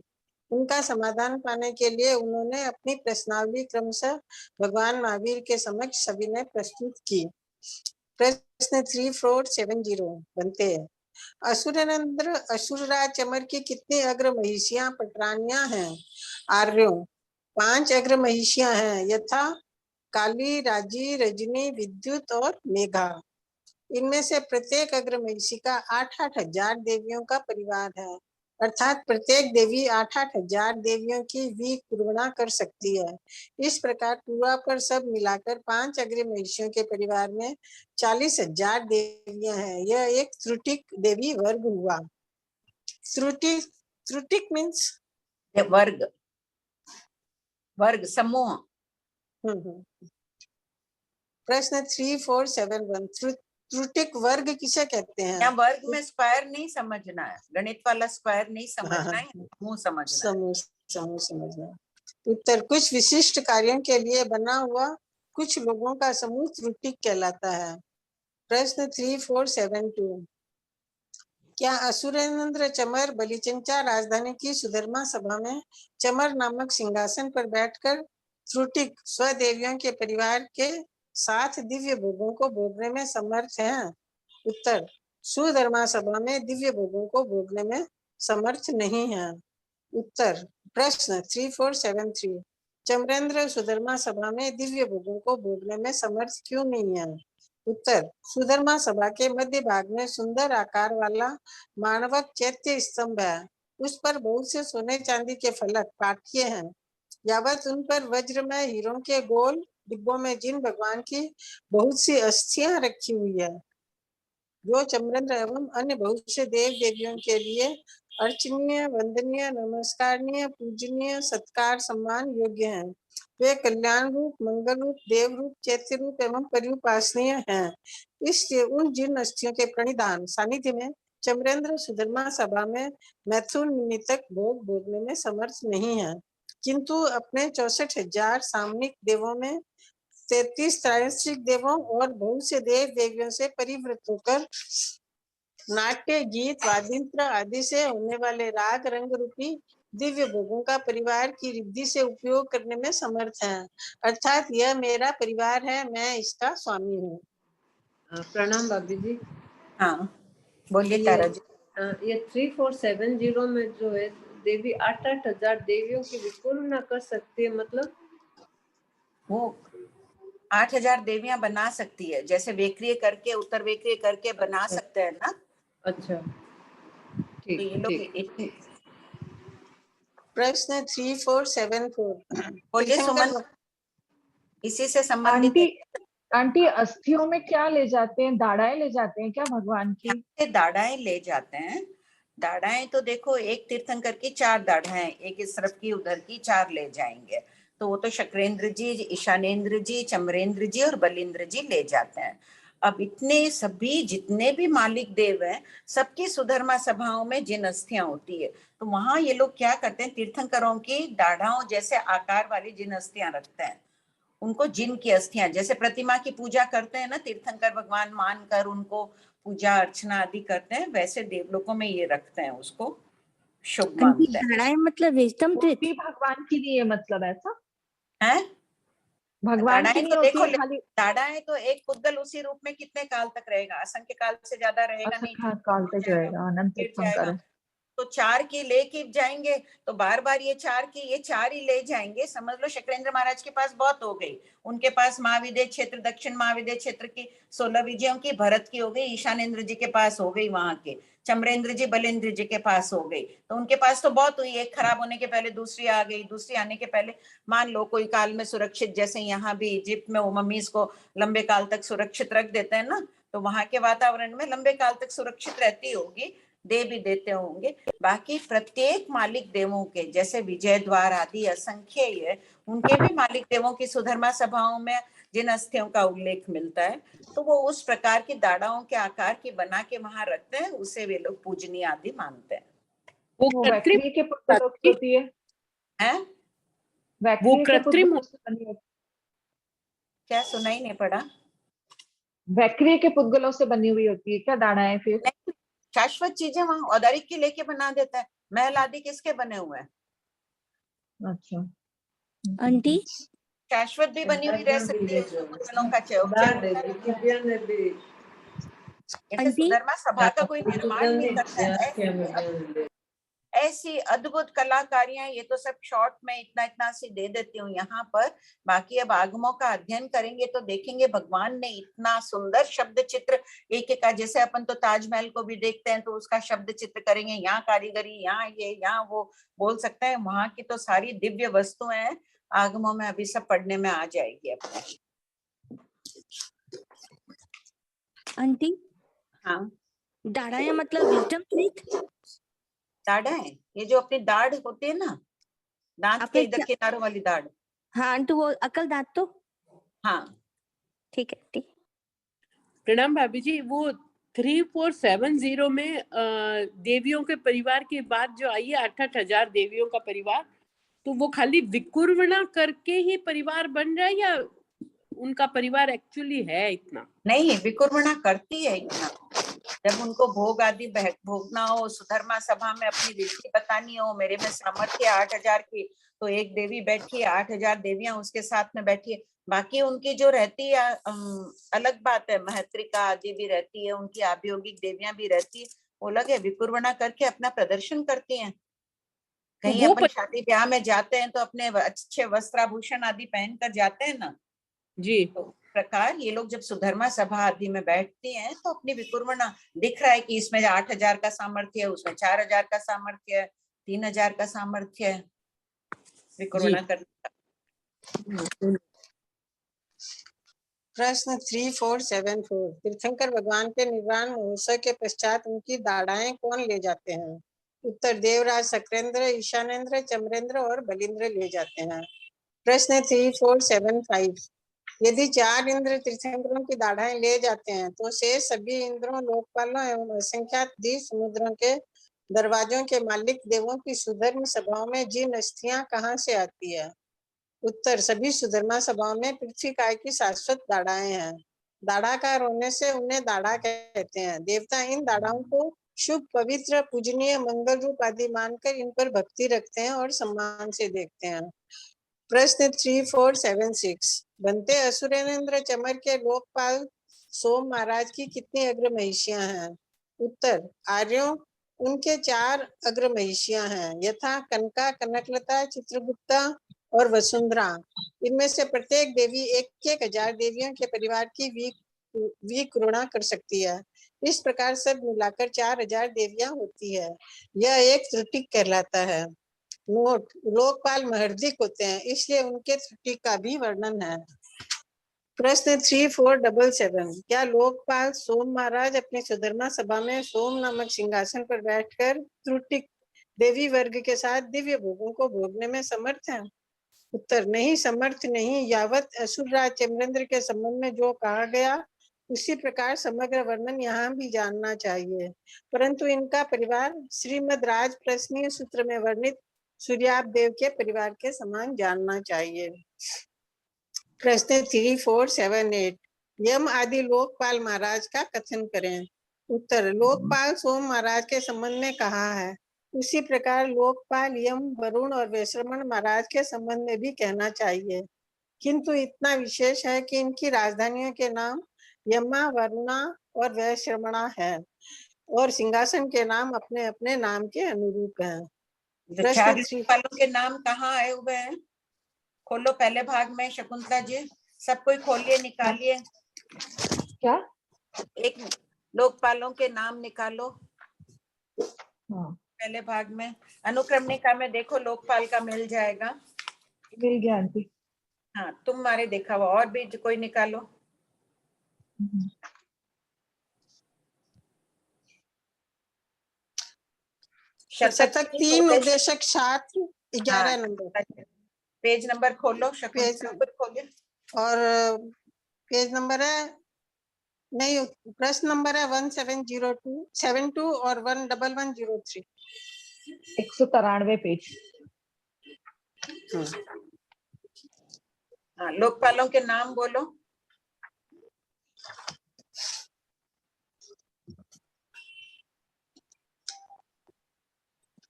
उनका समाधान पाने के लिए उन्होंने अपनी प्रश्नावली क्रमशः भगवान महावीर के समक्ष सविनय प्रस्तुत की। प्रश्न 3470 बनते हैं। असुरेंद्र असुरराज चमर की कितनी अग्र महिषियां पटरानियां हैं? आर्यों 5 अग्र महिषियां हैं, यथा काली, राजी, रजनी, विद्युत और मेघा। इनमें से प्रत्येक अग्र महिषी का 8-8 हजार देवियों का परिवार है, अर्थात प्रत्येक देवी 8-8 हजार देवियों की विकुर्वणा कर सकती है। इस प्रकार पूरा पर सब मिलाकर 5 अग्र महिषियों के परिवार में 40,000 देवियां हैं। यह एक त्रुटिक देवी वर्ग हुआ। त्रुटिक मीन्स वर्ग, वर्ग समूह। प्रश्न 3471। त्रुटिक वर्ग किसे कहते हैं? या वर्ग में स्क्वायर नहीं समझना है, गणित वाला स्क्वायर नहीं समझना है, समूह समझना है। समूह समझना। उत्तर, कुछ विशिष्ट कार्यों के लिए बना हुआ कुछ लोगों का समूह त्रुटिक कहलाता है। प्रश्न 3472। क्या असुरेंद्र चमर बलिचंचा राजधानी की सुधर्मा सभा में चमर नामक सिंहासन पर बैठकर त्रुटिक स्वदेवियों के परिवार के साथ दिव्य भोगों को भोगने में समर्थ हैं? उत्तर, सुधर्मा सभा में दिव्य भोगों को भोगने में समर्थ नहीं है। उत्तर, प्रश्न 3473। चमरेंद्र सुधर्मा सभा में दिव्य भोगों को भोगने में समर्थ क्यों नहीं है? उत्तर, सुधर्मा सभा के मध्य भाग में सुंदर आकार वाला मानवक चैत्य स्तंभ है। उस पर बहुत से सोने चांदी के फलक पाठ्य हैं। यावत उन पर वज्र में हीरों के गोल डिब्बों में जिन भगवान की बहुत सी अस्थियां रखी हुई है, जो चमरेंद्र एवं अन्य बहुत से देव देवियों के लिए अर्चनीय, वंदनीय, नमस्कारनीय, पूजनीय, सत्कार, सम्मान योग्य हैं। वे कल्याण रूप, मंगल रूप, देव रूप, चैत्य रूप एवं पर्युपासनीय हैं। इसलिए उन जिन अस्थियों के प्रणिधान सानिध्य में चमरेंद्र सुधर्मा सभा में मैथुन निमित्तक भोग भोगने में समर्थ नहीं है, किंतु अपने 64,000 सामनिक देवों में 33 त्रैस्तिक देवों और बहुत से देव देवियों से परिवृत होकर नाट्य, गीत, वाद्ययंत्र आदि से होने वाले राग रंग रूपी दिव्य भोगों का परिवार की रिद्धि से उपयोग करने में समर्थ है। अर्थात यह मेरा परिवार है, मैं इसका स्वामी हूँ। प्रणाम भाभी जी। हाँ बोलिए तारा जी। ये 3470 में जो है देवी 8-8 हजार देवियों की विकुर्वणा कर सकती है, मतलब वो 8,000 देवियां बना सकती है, जैसे वेक्रिय करके उत्तर वेक्रिय करके बना सकते हैं ना। अच्छा ठीक, तो ये लोग प्रश्न 3474। बोलिए सुमन, इसी से संबंधित। आंटी अस्थियों में क्या ले जाते हैं? दाढ़ाएं ले जाते हैं क्या भगवान की? दाढ़ाएं ले जाते हैं। दाढ़ाएं तो देखो, एक तीर्थंकर की 4 दाढ़ाएं, एक इस तरफ की उधर की 4 ले जाएंगे, तो वो तो शक्रेंद्र जी, ईशानेन्द्र जी, चमरेंद्र जी और बलिंद्र जी ले जाते हैं। अब इतने सभी जितने भी मालिक देव हैं, सबकी सुधर्मा सभाओं में जिन अस्थियां होती है, तो वहां ये लोग क्या करते हैं, तीर्थंकरों की दाढ़ाओं जैसे आकार वाली जिन अस्थियां रखते हैं, उनको जिन की अस्थियां, जैसे प्रतिमा की पूजा करते हैं ना तीर्थंकर भगवान मानकर उनको पूजा अर्चना आदि करते हैं, वैसे देवलोकों में ये रखते हैं, उसको शुभ मानते हैं। मतलब विजडम भगवान की लिए मतलब ऐसा है? भगवान की दाढ़ाएं नहीं तो होती देखो, है खाली, दाढ़ाएं तो एक पुद्गल उसी रूप में कितने काल तक रहेगा, असंख्य काल से ज्यादा रहेगा नहीं, असंख्य काल तक रहेगा, अनंत गिर शंकर जाएगा। है। तो 4 की लेके जाएंगे तो बार बार ये 4 की, ये 4 ही ले जाएंगे। समझ लो शक्रेंद्र महाराज के पास बहुत हो गई, उनके पास महाविद्य क्षेत्र, दक्षिण महाविद्य क्षेत्र की 16 विजयों की, भरत की हो गई, ईशानेन्द्र जी के पास हो गई, वहां के चमरेंद्र जी, बलेंद्र जी के पास हो गई, तो उनके पास तो बहुत हुई। एक खराब होने के पहले दूसरी आ गई, दूसरी आने के पहले मान लो कोई काल में सुरक्षित, जैसे यहाँ भी इजिप्ट में वो मम्मीज को लंबे काल तक सुरक्षित रख देते हैं ना, तो वहां के वातावरण में लंबे काल तक सुरक्षित रहती होगी, दे भी देते होंगे। बाकी प्रत्येक मालिक देवों के, जैसे विजय द्वार आदि असंख्य है, उनके भी मालिक देवों की सुधर्मा सभाओं में जिन अस्थियों का उल्लेख मिलता है, तो वो उस प्रकार की दाढ़ाओं के आकार की बना के वहां रखते हैं, उसे वे लोग पूजनीय आदि मानते हैं। वो वैक्री के पुतलों की होती है, हैं? वैक्री के पुतलों से बनी होती, क्या सुनाई नहीं पड़ा? वैक्री के पुतगलों से बनी हुई होती है क्या दाढ़ाएं फिर? शाश्वत चीजें वहां औदारिक की लेके बना देता है। महल आदि किसके बने हुए हैं? अच्छा आंटी, शाश्वत भी बनी हुई रह सकती है उसमें पुतलों का ऐसे सुधर्मा सभा का कोई निर्माण नहीं करता है। ऐसी अद्भुत कलाकारियां, ये तो सब शॉर्ट में इतना इतना सी दे देती हूँ यहाँ पर। बाकी अब आगमों का अध्ययन करेंगे तो देखेंगे भगवान ने इतना सुंदर शब्द चित्र एक एक का, जैसे अपन तो ताजमहल को भी देखते हैं तो उसका शब्द चित्र करेंगे, यहाँ कारीगरी, यहाँ ये, यहाँ वो बोल सकते हैं, वहां की तो सारी दिव्य वस्तुएं हैं, आगमों में अभी सब पढ़ने में आ जाएगी अपने। आंटी, हाँ, दाढ़ाएं मतलब विजडम टीथ? दाढ़ें, ये जो अपनी दाढ़ होती है ना, दांत के इधर किनारों वाली दाढ़। हाँ, तो वो अकल दांत तो? हाँ, ठीक है, ठीक। प्रणाम भाभी जी। वो 3470 में देवियों के परिवार के बाद जो आई है 8,000 देवियों का परिवार, तो वो खाली विकुर्वणा करके ही परिवार बन रहा है या उनका परिवार एक्चुअली है इतना? नहीं, विकुर्वणा करती है इतना। जब उनको भोग आदि भोगना हो, सुधर्मा सभा में अपनी विधि बतानी हो, मेरे में सामर्थ्य 8,000 की, तो एक देवी बैठी है, 8,000 देवियां उसके साथ में बैठी है। बाकी उनकी जो रहती है अलग बात है, महत्रिका आदि भी रहती है, उनकी आभियोगिक देवियां भी रहती है, वो अलग है। विकुर्वणा करके अपना प्रदर्शन करती हैं। कहीं अपन शादी ब्याह में जाते हैं तो अपने अच्छे वस्त्राभूषण आदि पहन कर जाते हैं ना जी, तो प्रकार ये लोग जब सुधर्मा सभा आदि में बैठते हैं तो अपनी विकुर्वणा, दिख रहा है कि इसमें 8,000 का सामर्थ्य है, उसमें 4,000 का सामर्थ्य है, 3,000 का सामर्थ्य है, विकुर्वणा करने का। प्रश्न 3474 तीर्थंकर भगवान के निर्वाण महोत्सव के पश्चात उनकी दाढ़ाएं कौन ले जाते हैं? उत्तर देवराज शक्रेंद्र, ईशानेन्द्र, चमरेंद्र और बलिंद्र ले जाते हैं। प्रश्न 3475 यदि 4 इंद्र तीर्थंकरों की दाढ़ाएं ले जाते हैं तो शेष सभी इंद्रों, लोकपालों एवं असंख्यात द्वीप समुद्रों के दरवाजों के मालिक देवों की सुधर्म सभाओं में जिन अस्थियां कहाँ से आती है? उत्तर सभी सुधर्मा सभाओं में पृथ्वी काय की शाश्वत दाढ़ाएं हैं। दाढ़ाकार होने से उन्हें दाढ़ा कहते हैं। देवता इन दाढ़ाओं को शुभ, पवित्र, पूजनीय, मंगल रूप आदि मानकर इन पर भक्ति रखते हैं और सम्मान से देखते हैं। प्रश्न 3476 बनते असुरेंद्र चमर के लोकपाल सोम महाराज की कितनी अग्र महिषियां हैं? उत्तर आर्यों उनके 4 अग्र महिषियां हैं, यथा कनका, कनकलता, चित्रगुप्ता और वसुंधरा। इनमें से प्रत्येक देवी 1,000 देवियों के परिवार की विकुर्वणा कर सकती है। इस प्रकार सब मिलाकर 4,000 देवियां होती है। यह एक त्रुटि कहलाता है। नोट, लोकपाल महर्दिक होते हैं, इसलिए उनके त्रुटि का भी वर्णन है। प्रश्न 3477 क्या लोकपाल सोम महाराज अपनी सुधर्मा सभा में सोम नामक सिंहासन पर बैठकर त्रुटि देवी वर्ग के साथ दिव्य भोगों को भोगने में समर्थ हैं? उत्तर नहीं, समर्थ नहीं। यावत असुरराज चमरेंद्र के संबंध में जो कहा गया उसी प्रकार समग्र वर्णन यहाँ भी जानना चाहिए, परंतु इनका परिवार श्रीमद राज प्रश्नीय सूत्र में वर्णित सूर्याप देव के परिवार के समान जानना चाहिए। प्रश्न 3478 यम आदि लोकपाल महाराज का कथन करें। उत्तर लोकपाल सोम महाराज के संबंध में कहा है, उसी प्रकार लोकपाल यम, वरुण और वैश्रमण महाराज के संबंध में भी कहना चाहिए। किंतु इतना विशेष है कि इनकी राजधानियों के नाम यमा, वरुणा और वैश्रमणा है और सिंहासन के नाम अपने अपने नाम के अनुरूप हैं। प्रश्न 3 वालों के नाम कहाँ आए हुए हैं? खोलो पहले भाग में शकुंतला जी, सब कोई खोलिए, निकालिए। क्या? एक लोकपालों के नाम निकालो। हाँ, पहले भाग में अनुक्रमणिका में देखो, लोकपाल का मिल जाएगा। मिल गया आंटी। हाँ, तुम्हारे देखा हुआ और भी कोई निकालो। शतक 3, उपदेशक छात्र 11 नंबर। पेज नंबर खोलो, पेज खोलिए। और पेज नंबर है नहीं, प्रश्न नंबर है 1702 और 11103। 193 पेज। हाँ, लोकपालों के नाम बोलो।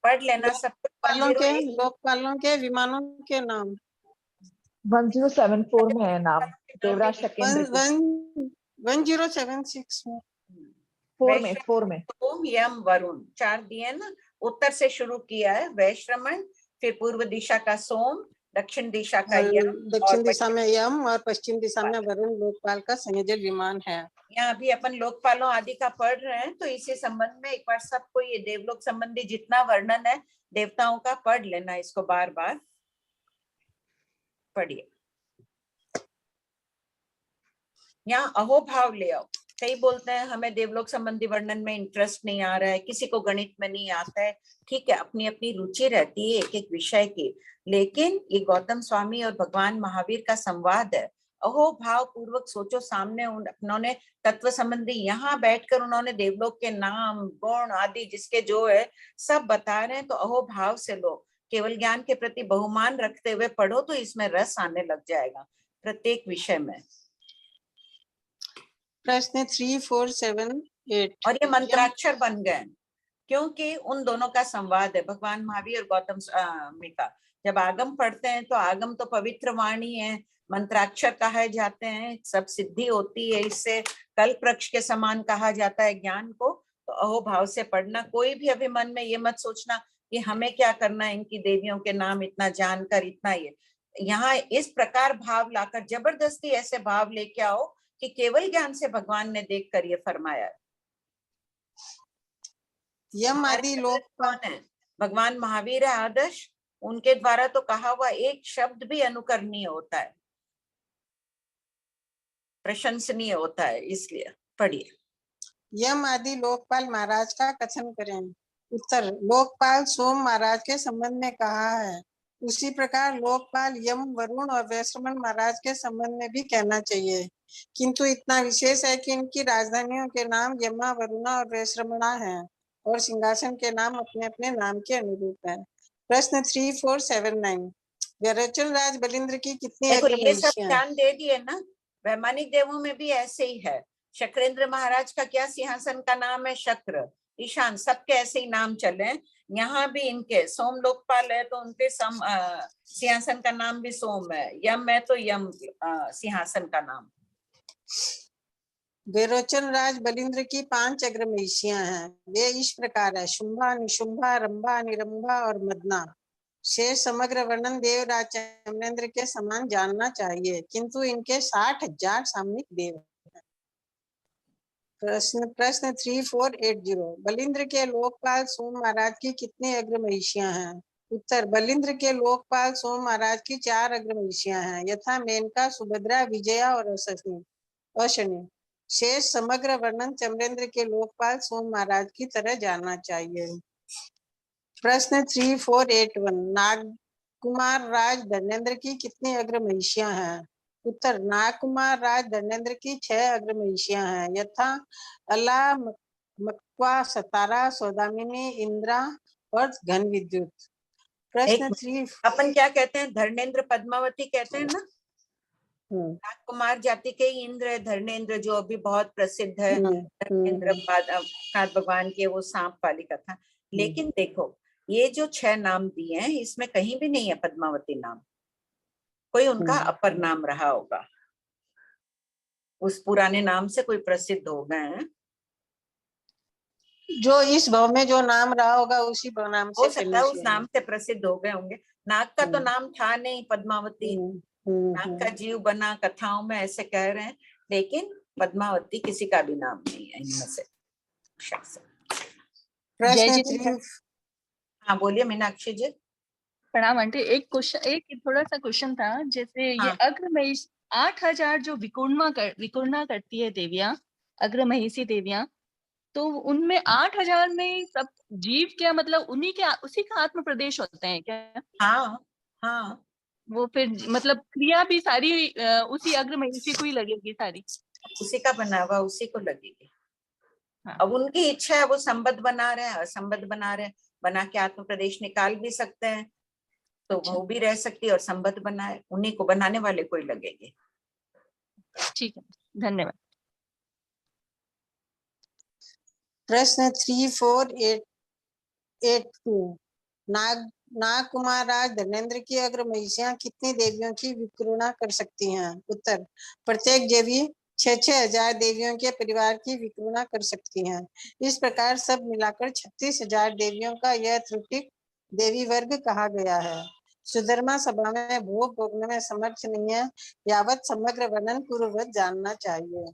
पढ़ लेना सब। लोकपालों के विमानों के नाम 1074 में है नाम। देवराज शकेंद्र 1076 में 4 में सोम, यम, वरुण 4 दिए ना। उत्तर से शुरू किया है वैश्रमण, फिर पूर्व दिशा का सोम, दक्षिण दिशा का यम, दक्षिण दिशा में यम और पश्चिम दिशा में वरुण लोकपाल का संयोजक विमान है। यहाँ अभी अपन लोकपालों आदि का पढ़ रहे हैं, तो इसी संबंध में एक बार सबको ये देवलोक संबंधी जितना वर्णन है देवताओं का पढ़ लेना, इसको बार बार पढ़िए। यहाँ अहोभाव ले आओ। कई बोलते हैं हमें देवलोक संबंधी वर्णन में इंटरेस्ट नहीं आ रहा है, किसी को गणित में नहीं आता है। ठीक है, अपनी अपनी रुचि रहती है एक एक विषय की, लेकिन ये गौतम स्वामी और भगवान महावीर का संवाद है। अहोभाव पूर्वक सोचो, सामने उन्होंने तत्व संबंधी यहाँ बैठकर उन्होंने देवलोक के नाम, गुण आदि जिसके जो है सब बता रहे हैं, तो अहोभाव से लो। केवल ज्ञान के प्रति बहुमान रखते हुए पढ़ो तो इसमें रस आने लग जाएगा प्रत्येक विषय में। प्रश्न 3, 4, 7, 8 और ये मंत्राक्षर बन गए क्योंकि उन दोनों का संवाद है, भगवान महावीर और गौतम स्वामी का। जब आगम पढ़ते हैं तो आगम तो पवित्र वाणी है, मंत्राक्षर कहे जाते हैं, सब सिद्धि होती है इससे, कल्प वृक्ष के समान कहा जाता है ज्ञान को। तो अहोभाव से पढ़ना। कोई भी अभी मन में ये मत सोचना कि हमें क्या करना है इनकी देवियों के नाम इतना जानकर इतना। ये यहाँ इस प्रकार भाव लाकर जबरदस्ती ऐसे भाव लेके आओ कि केवल ज्ञान से भगवान ने देखकर ये फरमाया। यम आदि लोक कौन है? भगवान महावीर है आदर्श, उनके द्वारा तो कहा हुआ एक शब्द भी अनुकरणीय होता है, प्रशंसनीय होता है, इसलिए पढ़िए। यम आदि लोकपाल महाराज का कथन करें। उत्तर, लोकपाल सोम महाराज के संबंध में कहा है, उसी प्रकार लोकपाल यम, वरुण और वैश्रमण महाराज के संबंध में भी कहना चाहिए, किंतु इतना विशेष है कि इनकी राजधानियों के नाम यमा, वरुणा और वैश्रमणा है और सिंहासन के नाम अपने अपने नाम के अनुरूप है। प्रश्न 3, 4, 7, 9 विरोचन राज बलिंद्र की कितनी ये सब ध्यान दे दिए ना। वैमानिक देवों में भी ऐसे ही है। शक्रेंद्र महाराज का क्या सिंहासन का नाम है? शक्र। ईशान, सबके ऐसे ही नाम चले। यहाँ भी इनके सोम लोकपाल है तो उनके सिंहासन का नाम भी सोम है। यम है तो यम सिंहासन का नाम। विरोचन राज बलिंद्र की 5 अग्रमहिषियां हैं। वे इस प्रकार है, शुंभा, निशुंभा, रंभा, निरंभा और मदना। शेष समग्र वर्णन देवराज चमरेंद्र के समान जानना चाहिए, किंतु इनके 60,000 सामयिक देव हैं। प्रश्न 3, 4, 8, 0 बलिंद्र के लोकपाल सोम महाराज की कितनी अग्रमहिषियां हैं? उत्तर, बलिंद्र के लोकपाल सोम महाराज की 4 अग्रमहिषियां हैं, यथा मेनका, सुभद्रा, विजया और अशनि। शेष समग्र वर्णन चमरेंद्र के लोकपाल सोम महाराज की तरह जानना चाहिए। प्रश्न 3, 4, 8, 1 नागकुमार राज धर्मेंद्र की कितनी अग्रमहिषियां हैं? उत्तर, नागकुमार राज धर्मेंद्र की 6 अग्रमहिषियां हैं, यथा अला, मक्वा, सतारा, सौदामिनी, इंद्रा और घन विद्युत। प्रश्न 3, अपन क्या कहते हैं? धर्मेंद्र पद्मावती कहते हैं ना। नागकुमार जाति के इंद्र है धर्मेंद्र, जो अभी बहुत प्रसिद्ध है। धर्मेंद्र भगवान के वो सांप वाली कथा। लेकिन देखो, ये जो 6 नाम दिए हैं इसमें कहीं भी नहीं है पद्मावती नाम। कोई उनका अपर नाम रहा होगा, उस पुराने नाम से कोई प्रसिद्ध हो गए हैं। जो इस भाव में जो नाम रहा होगा उसी भाव नाम से हो सकता है उस नाम से प्रसिद्ध हो गए होंगे। नाग का तो नाम था नहीं पद्मावती, नाग का जीव बना कथाओं में ऐसे कह रहे हैं, लेकिन पद्मावती किसी का भी नाम नहीं है इनमें से। प्रश्न 3। हाँ बोलिए मीनाक्षी जी। प्रणाम आंटी। एक क्वेश्चन, एक थोड़ा सा क्वेश्चन था, जैसे ये अग्र महिषी 8000 जो विकुर्णा करती है देवियां, अग्र महिषी देवियां, तो उनमें 8000 में सब जीव क्या मतलब उन्हीं के उसी का आत्म प्रदेश होते हैं क्या? हाँ हाँ, वो फिर मतलब क्रिया भी सारी उसी अग्र महिषी को ही लगेगी, सारी उसी का बना हुआ उसी को लगेगी। अब उनकी इच्छा है, वो संबद्ध बना रहे हैं, असंबद्ध बना रहे हैं, बना के आत्म प्रदेश निकाल भी सकते हैं, तो वो भी रह सकती है, और संबद्ध बनाए उन्हीं को, बनाने वाले को ही लगेगी। ठीक है, धन्यवाद। प्रश्न 34882। नाग कुमार राज धर्मेंद्र की अग्र महिषियां कितनी देवियों की विकुर्णा कर सकती हैं? उत्तर, प्रत्येक देवी 6,000 देवियों के परिवार की विकुर्णा कर सकती हैं। इस प्रकार सब मिलाकर 36,000 देवियों का यह त्रुटिक देवी वर्ग कहा गया है। सुधर्मा सभा में भोग भोगने में समर्थ नहीं है, यावत समग्र वर्णन पूर्ववत जानना चाहिए।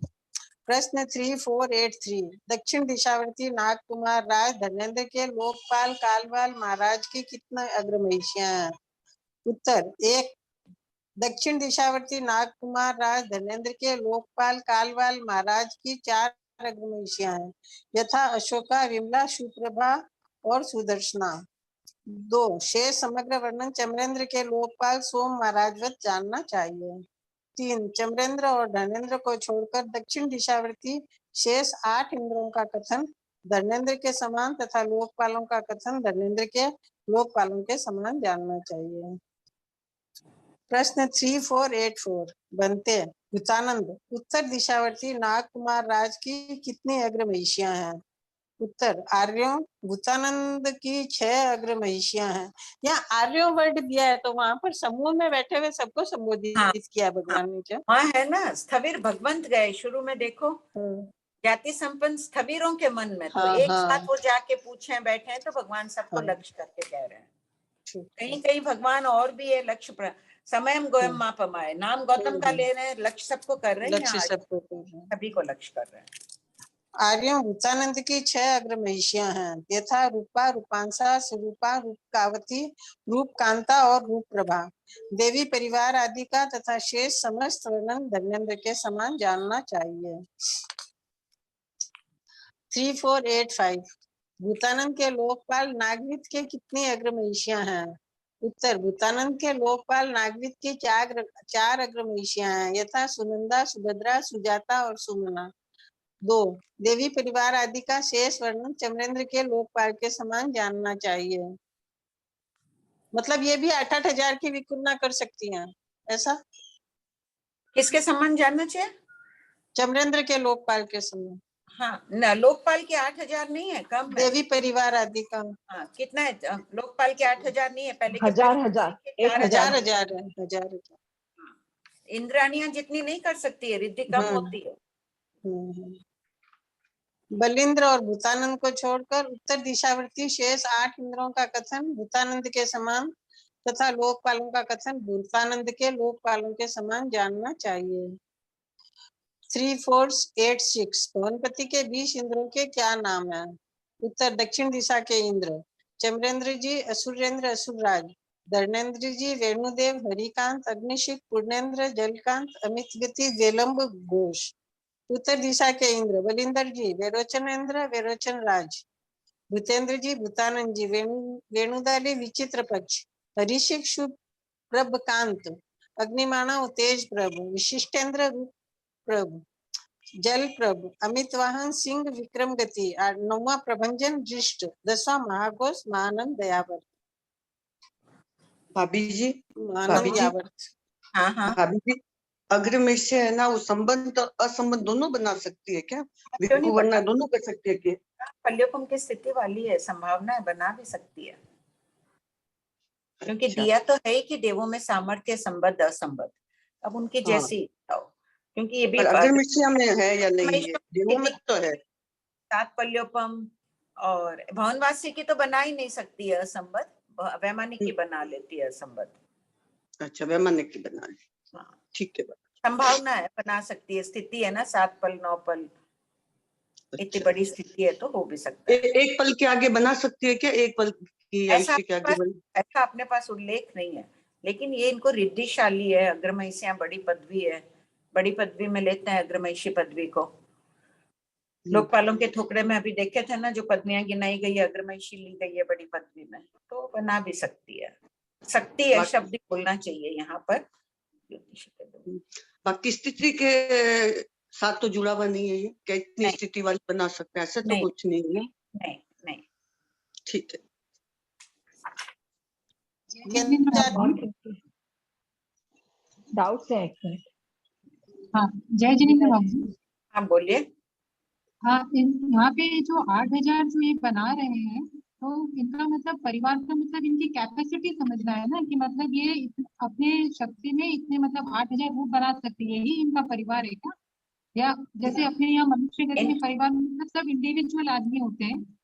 प्रश्न 3483। दक्षिण दिशावर्ती नाग कुमार राज धर्मेंद्र के लोकपाल कालवाल महाराज की कितने अग्र महिषियां हैं? उत्तर, 1। दक्षिण दिशावर्ती नाग कुमार राज धर्मेंद्र के लोकपाल कालवाल महाराज की 4 अग्र महिषियां हैं, यथा अशोका, विमला, सुप्रभा और सुदर्शना। 2। शेष समग्र वर्णन चमरेंद्र के लोकपाल सोम महाराज वत जानना चाहिए। 3। चमरेंद्र और धर्मेंद्र को छोड़कर दक्षिण दिशावर्ती शेष 8 इंद्रों का कथन धर्मेंद्र के समान तथा लोकपालों का कथन धर्मेंद्र के लोकपालों के समान जानना चाहिए। प्रश्न 3484। बनते भूतानंद उत्तर दिशावर्ती नाग कुमार राज की कितनी अग्र महिषियां हैं? उत्तर, आर्यों भूतानंद की 6 अग्र महिषियां हैं। यहाँ आर्यों वर्ड दिया है, तो वहां पर समूह में बैठे हुए सबको संबोधित किया भगवान ने। क्या हाँ है ना, स्थविर भगवंत गए शुरू में, देखो जाति संपन्न स्थविरों के मन में, तो एक साथ वो जाके पूछे बैठे हैं, तो भगवान सबको लक्ष्य करके कह रहे हैं। कहीं कहीं भगवान और भी है लक्ष्य, समयम गोयम मापमाए, नाम गौतम का ले रहे हैं, लक्ष्य सबको कर रहे हैं, सभी को लक्ष्य कर रहे हैं। आर्यों भूतानंद की 6 अग्र महिषियां हैं, यथा रूपा, रूपांशा, स्वरूपा, रूपकावती, रूपकांता और रूपप्रभा। देवी परिवार आदि का तथा शेष समस्त वर्णन धर्मेंद्र के समान जानना चाहिए। 3485। भूतानंद के लोकपाल नागवित के कितनी अग्र महिषियां हैं? उत्तर, भूतानंद के लोकपाल नागवित की 4 अग्र महिषियां हैं, यथा सुनंदा, सुभद्रा, सुजाता और सुमना। 2। देवी परिवार आदि का शेष वर्णन चमरेंद्र के लोकपाल के समान जानना चाहिए। मतलब ये भी 8,000 की विकुर्णा कर सकती हैं, ऐसा? किसके समान जानना चाहिए? चमरेंद्र के लोकपाल के समान। हाँ न, लोकपाल के 8,000 नहीं है, कम है। देवी परिवार आदि का कितना है? लोकपाल के 8,000 नहीं है, पहले के 1000। इंद्राणियां जितनी नहीं कर सकती है, रिद्धि कम होती है। बलिंद्र और भूतानंद को छोड़कर उत्तर दिशावर्ती शेष 8 इंद्रों का कथन भूतानंद के समान तथा लोकपालों का कथन भूतानंद के लोकपालों के समान जानना चाहिए। 3486। भवनपति के 20 इंद्रों के क्या नाम है? उत्तर, दक्षिण दिशा के इंद्र चमरेंद्र जी, असुरेंद्र, असुरराज, धर्मेंद्र जी, वेणुदेव, हरिकांत, अग्निशिख, पूर्णेंद्र, जलकांत, अमितगति, वेलंब, घोष। उत्तर दिशा के इंद्र बलिंदर जी, वेरोचनेन्द्र, वेरोचन राज, भूतेंद्र जी, भूतानंद जी, वेणुदाली, विचित्र पक्ष, हरिशिख, शुभ प्रभकांत, अग्निमाणव, तेज प्रभु, विशिष्टेंद्र, रूप प्रभु, जल प्रभु, अमित वाहन, सिंह, विक्रम गति, 9वां प्रभंजन, दृष्ट, 10वां महाघोष, महानंद, दयावर्त। भाभी जी, महानंद दयावर्त। हाँ भाभी जी, अग्र में से है ना, वो संबंध और असंबंध दोनों बना सकती है क्या? विकुर्णा दोनों कर सकती है क्या? पल्योपम की स्थिति वाली है, संभावना है, बना भी सकती है। क्योंकि अच्छा। दिया तो है ही कि देवों में सामर्थ्य, संबद्ध, असंबद्ध, अब उनकी हाँ। जैसी क्योंकि ये भी पर अग्रमिश्या में है या नहीं है? देवों में तो है। सात पल्योपम और भवनवासी की तो बना ही नहीं सकती है असंबद्ध, वैमानिक की बना लेती है असंबद्ध। अच्छा, वैमानिक की बना ली, ठीक है। संभावना है, बना सकती है, स्थिति है ना, 7 पल 9 पल, इतनी बड़ी स्थिति है तो हो भी सकता है। एक पल के आगे बना सकती है क्या? एक पल की आयुष्य के आगे बन? ऐसा अपने पास उल्लेख नहीं है, लेकिन ये इनको रिद्धिशाली है। अग्रमहिषियां बड़ी पदवी है, बड़ी पदवी में लेते हैं अग्रमहिषी पदवी को। लोकपालों के थोकड़े में अभी देखे थे ना, जो पदवियां गिनाई गई है, अग्रमहिषी ली गई है बड़ी पदवी में, तो बना भी सकती है। सकती है शब्द बोलना चाहिए यहाँ पर। बाकी स्थिति के साथ तो जुड़ा हुआ नहीं है ये, क्या इतनी स्थिति वाली बना सकते हैं? ऐसा तो कुछ नहीं है। नहीं। ठीक है। डाउट्स है? हाँ, जय जिनेन्द्र बाबू जी। हाँ बोलिए। हाँ, यहाँ पे जो 8,000 जो ये बना रहे हैं, तो इनका मतलब परिवार का मतलब इनकी कैपेसिटी समझना है ना, कि मतलब ये अपने शक्ति में इतने मतलब 8,000 रूप बना सकते हैं, यही इनका परिवार है क्या? या जैसे अपने यहाँ मनुष्य गति में परिवार में मतलब सब इंडिविजुअल आदमी होते हैं?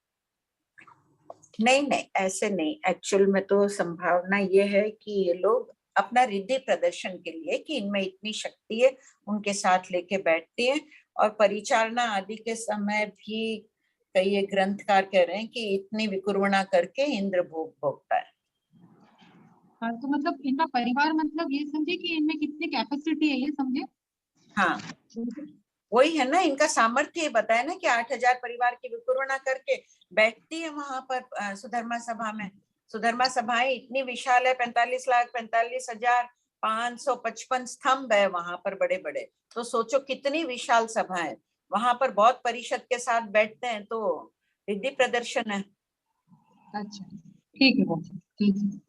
नहीं, ऐसे नहीं। एक्चुअल में तो संभावना ये है कि ये लोग अपना रिद्धि प्रदर्शन के लिए कि इनमें इतनी शक्ति है, उनके साथ लेके बैठते हैं। और परिचालना आदि के समय भी कई ग्रंथकार कह रहे हैं कि इतनी विकुर्वणा करके इंद्र भोग भोगता है। हाँ, तो मतलब इनका परिवार मतलब ये समझे कि इनमें कितनी कैपेसिटी है, ये समझे। हाँ, वही है ना, इनका सामर्थ्य बताया ना कि 8,000 परिवार की विकुर्वणा करके बैठती है वहां पर सुधर्मा सभा में। सुधर्मा सभाएं इतनी विशाल है, 45,45,555 स्तंभ है वहां पर बड़े बड़े। तो सोचो कितनी विशाल सभा है, वहां पर बहुत परिषद के साथ बैठते हैं, तो रिद्धि प्रदर्शन है। अच्छा, ठीक है, ठीक है।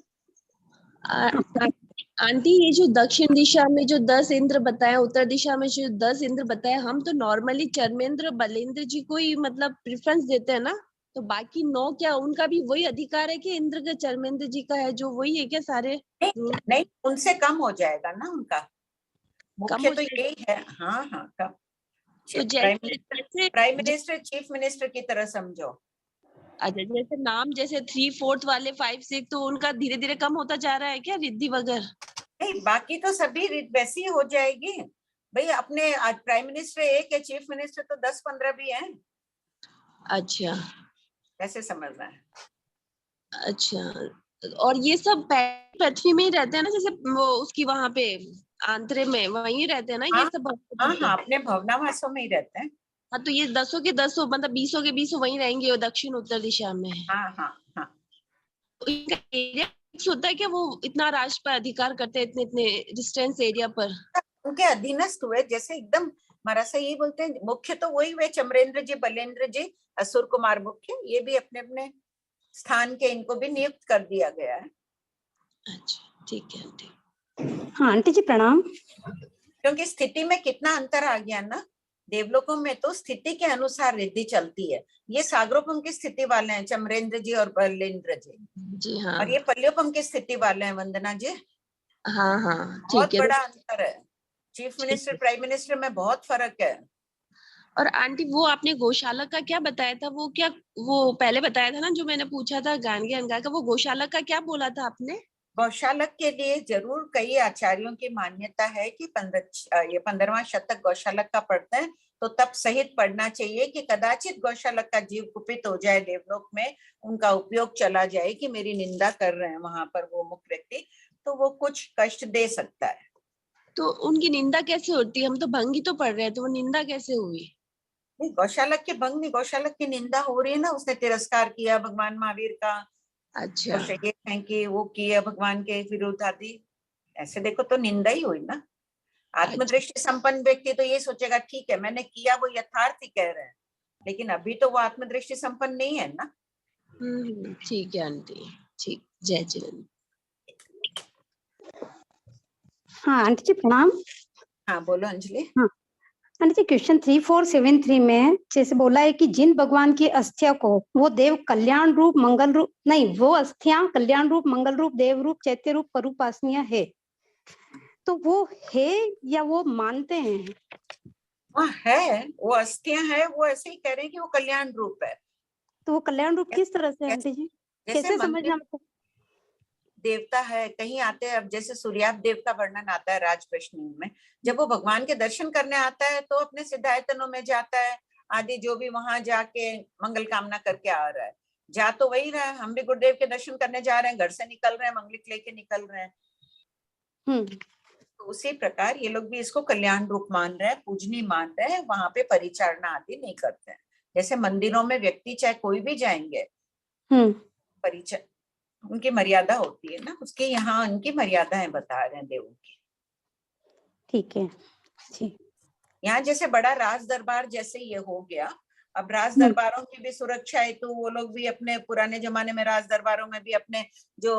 आंटी, ये जो दक्षिण दिशा में जो 10 इंद्र बताया, उत्तर दिशा में जो 10 इंद्र बताया, हम तो नॉर्मली चर्मेंद्र बलेंद्र जी को ही मतलब प्रेफरेंस देते हैं ना, तो बाकी 9 क्या उनका भी वही अधिकार है कि इंद्र का चर्मेंद्र जी का है जो वही है क्या सारे? नहीं, उनसे कम हो जाएगा ना उनका, मुख्य तो यही है। हाँ, कम। तो प्राइम मिनिस्टर चीफ मिनिस्टर की तरह समझो। अच्छा, जैसे नाम जैसे 3/4 वाले 5 6 तो उनका धीरे धीरे कम होता जा रहा है क्या रिद्धि वगैरह? नहीं, बाकी तो सभी वैसी हो जाएगी भाई। अपने आज प्राइम मिनिस्टर एक है, चीफ मिनिस्टर तो 10-15 भी हैं। अच्छा, कैसे समझना है? अच्छा, और ये सब पृथ्वी में ही रहते हैं ना, जैसे वो उसकी वहां पे आंतरे में वहीं रहते हैं ना ये सब? हाँ, अपने भवनावासों में ही रहते हैं। हाँ, तो ये 10 के 10 मतलब 20 के 20 वहीं रहेंगे वो दक्षिण उत्तर दिशा में। हाँ। तो इनका एरिया फिक्स होता है क्या? वो इतना राष्ट्र पर अधिकार करते हैं इतने डिस्टेंस एरिया पर? उनके अधीनस्थ हुए, जैसे एकदम महाराज यही बोलते हैं, मुख्य तो वही हुए चमरेंद्र जी, बलेंद्र जी, असुर कुमार मुख्य, ये भी अपने अपने स्थान के इनको भी नियुक्त कर दिया गया है। अच्छा, ठीक है आंटी। हाँ आंटी जी प्रणाम। क्योंकि स्थिति में कितना अंतर आ गया ना, देवलोकों में तो स्थिति के अनुसार रिद्धि चलती है। ये सागरोपम की स्थिति वाले हैं चमरेंद्र जी और बलेंद्र जी। हाँ, और ये पल्योपम की स्थिति वाले हैं वंदना जी। हाँ, बहुत ठीक है। बड़ा अंतर है, चीफ मिनिस्टर प्राइम मिनिस्टर में बहुत फर्क है। और आंटी, वो आपने गौशाला का क्या बताया था? वो क्या वो पहले बताया था ना जो मैंने पूछा था गानगे अनगा का, वो गौशाला का क्या बोला था आपने? गौशालक के लिए जरूर कई आचार्यों की मान्यता है कि 15वां शतक गौशालक का पढ़ते हैं, तो तब सहित पढ़ना चाहिए कि कदाचित गौशालक का जीव कुपित हो जाए देवलोक में, उनका उपयोग चला जाए कि मेरी निंदा कर रहे हैं वहां पर वो मुख्य व्यक्ति, तो वो कुछ कष्ट दे सकता है। तो उनकी निंदा कैसे होती है? हम तो भंगी तो पढ़ रहे हैं, तो वो निंदा कैसे हुई? नहीं, गौशालक के भंग नहीं, गौशालक की निंदा हो रही है ना, उसने तिरस्कार किया भगवान महावीर का। अच्छा, तो ये है कि वो किया भगवान के विरुद्ध आदि, ऐसे देखो तो निंदा ही हुई ना। आत्मदृष्टि संपन्न व्यक्ति तो ये सोचेगा ठीक है मैंने किया, वो यथार्थ ही कह रहे हैं, लेकिन अभी तो वो आत्मदृष्टि संपन्न नहीं है ना। ठीक है आंटी, ठीक। जय जिनेन्द्र। हाँ आंटी जी प्रणाम। हाँ बोलो अंजलि। हाँ आंटी जी क्वेश्चन 3473 में जैसे बोला है कि जिन भगवान की अस्थिया को वो देव कल्याण रूप मंगल रूप नहीं, वो अस्थियां कल्याण रूप मंगल रूप देव रूप चैत्य रूप परूपासनीय है, तो वो है या वो मानते हैं? हाँ है, वो अस्थियां है, वो ऐसे ही कह रहे हैं कि वो कल्याण रूप है। तो वो कल्याण रूप किस तरह से आंटी जी, कैसे समझना? देवता है कहीं आते हैं, अब जैसे सूर्याप देव का वर्णन आता है राजप्रश्न में, जब वो भगवान के दर्शन करने आता है तो अपने सिद्धायतनों में जाता है आदि, जो भी वहां जाके मंगल कामना करके आ रहा है, जा तो वही रहा है। हम भी गुरुदेव के दर्शन करने जा रहे हैं, घर से निकल रहे हैं, मंगलिक लेके निकल रहे हैं। तो उसी प्रकार ये लोग भी इसको कल्याण रूप मान रहे हैं, पूजनीय मान रहे हैं, वहां पे परिचारणा आदि नहीं करते हैं। जैसे मंदिरों में व्यक्ति चाहे कोई भी जाएंगे, परिचय उनकी मर्यादा होती है ना, उसके यहाँ उनकी मर्यादाएं बता रहे हैं देवों की। ठीक है जी। यहाँ जैसे बड़ा राज दरबार जैसे ये हो गया, अब राज दरबारों की भी सुरक्षा है, तो वो लोग भी अपने पुराने जमाने में राज दरबारों में भी अपने जो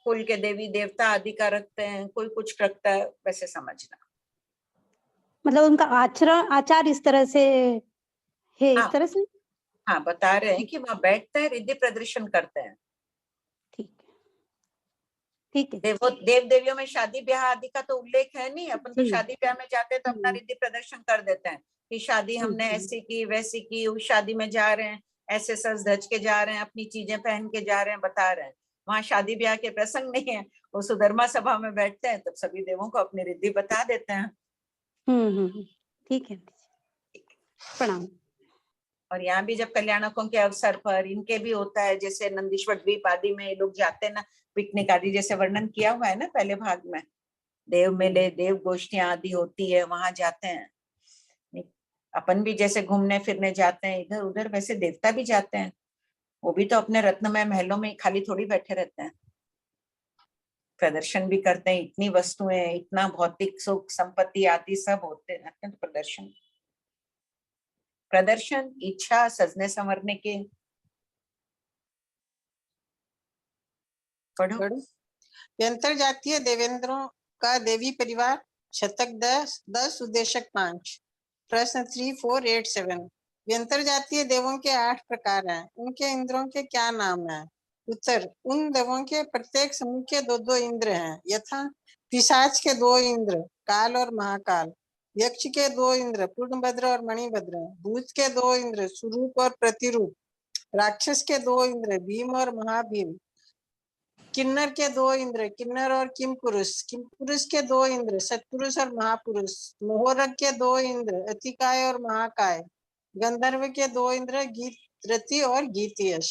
कुल के देवी देवता आदि का रखते हैं, कोई कुछ रखता है, वैसे समझना। मतलब उनका आचार इस तरह से है, इस तरह से। हाँ, बता रहे हैं कि वहाँ बैठते हैं, रिद्धि प्रदर्शन करते हैं। ठीक है। देव देवियों में शादी ब्याह आदि का तो उल्लेख है नहीं, अपन तो शादी ब्याह में जाते हैं तो अपना रिद्धि प्रदर्शन कर देते हैं कि शादी हमने ऐसी की वैसी की, उस शादी में जा रहे हैं, ऐसे सज धज के जा रहे हैं, अपनी चीजें पहन के जा रहे हैं, बता रहे हैं। वहाँ शादी ब्याह के प्रसंग नहीं है, वो सुधर्मा सभा में बैठते हैं तब सभी देवों को अपनी रिद्धि बता देते हैं। ठीक है, प्रणाम। और यहाँ भी जब कल्याणकों के अवसर पर इनके भी होता है, जैसे नंदीश्वर द्वीप आदि में लोग जाते हैं ना, पिकनिक आदि जैसे वर्णन किया हुआ है ना पहले भाग में, देव मेले देव गोष्ठियां आदि होती है, वहां जाते हैं। अपन भी जैसे घूमने फिरने जाते हैं इधर उधर, वैसे देवता भी जाते हैं, वो भी तो अपने रत्नमय महलों में खाली थोड़ी बैठे रहते हैं, प्रदर्शन भी करते हैं। इतनी वस्तुएं, इतना भौतिक सुख संपत्ति आदि सब होते हैं, तो प्रदर्शन इच्छा सजने संवरने के। पढ़ो। व्यंतर जातीय देवेंद्रों का देवी परिवार, शतक 10 उद्देशक 5। प्रश्न 3487। व्यंतर जातीय देवों के 8 प्रकार हैं, उनके इंद्रों के क्या नाम हैं? उत्तर, उन देवों के प्रत्येक समूह के 2-2 इंद्र हैं, यथा पिशाच के 2 इंद्र काल और महाकाल, यक्ष के 2 इंद्र पूर्णभद्र और मणिभद्र, भूत के 2 इंद्र स्वरूप और प्रतिरूप, राक्षस के 2 इंद्र भीम और महाभीम, किन्नर के 2 इंद्र किन्नर और किमपुरुष के 2 इंद्र सत्पुरुष और महापुरुष, मोहरक के 2 इंद्र अतिकाय और महाकाय, गंधर्व के 2 इंद्र गीतरति और गीतयश।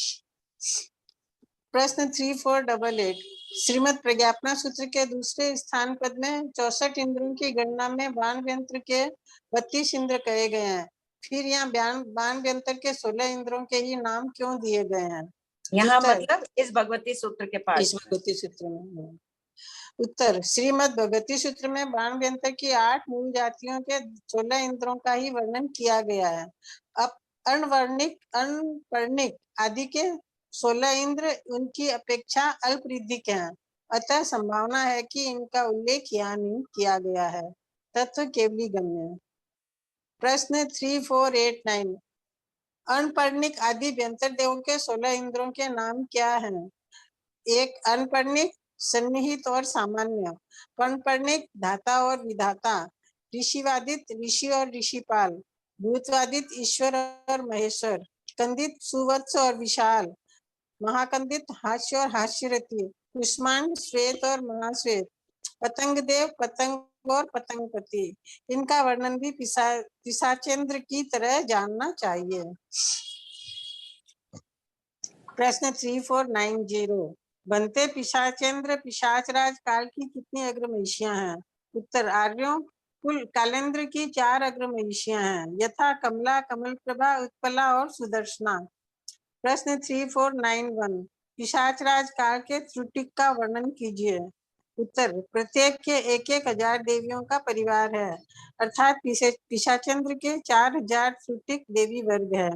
प्रश्न 3488। श्रीमद प्रज्ञापना सूत्र के दूसरे स्थान पद में 64 इंद्रों की गणना में बाण व्यंत्र के 32 इंद्र कहे गए हैं, फिर यहाँ बाण व्यंत्र के 16 इंद्रों के ही नाम क्यों दिए गए हैं? यहाँ मतलब इस भगवती सूत्र के पास, इस भगवती सूत्र में। उत्तर, श्रीमद भगवती सूत्र में बाण व्यंत्र की 8 मूल जातियों के 16 इंद्रों का ही वर्णन किया गया है। अब अनपर्णिक आदि के 16 इंद्र उनकी अपेक्षा अल्परिधिक हैं, अतः संभावना है कि इनका उल्लेख यहाँ नहीं किया गया है। तत्व केवली गम्य। प्रश्न 3489। अनपर्णिक आदि व्यंतर देवों के 16 इंद्रों के नाम क्या हैं? 1. अनपर्णिक सन्निहित और सामान्य, पर्णपर्णिक धाता और विधाता, ऋषिवादित ऋषि और ऋषिपाल, भूतवादित ईश्वर और महेश्वर, कंदित सुवत्स और विशाल, महाकंदित हास्य और हास्यरथी, कुष्मांड श्वेत और महाश्वेत, पतंग देव पतंग और पतंगपति। इनका वर्णन भी पिशाचेंद्र की तरह जानना चाहिए। प्रश्न 3490। बनते पिशाचेंद्र पिशाचराज काल की कितनी अग्रमहिषियां हैं? उत्तर, आर्यों कुल कालेंद्र की 4 अग्रमहिषियां हैं, यथा कमला, कमलप्रभा, उत्पला और सुदर्शना। प्रश्न 3491। पिशाचराज काल के त्रुटिक का वर्णन कीजिए। उत्तर, प्रत्येक के 1,000 देवियों का परिवार है, अर्थात पिशाचेंद्र के 4000 त्रुटिक देवी वर्ग है।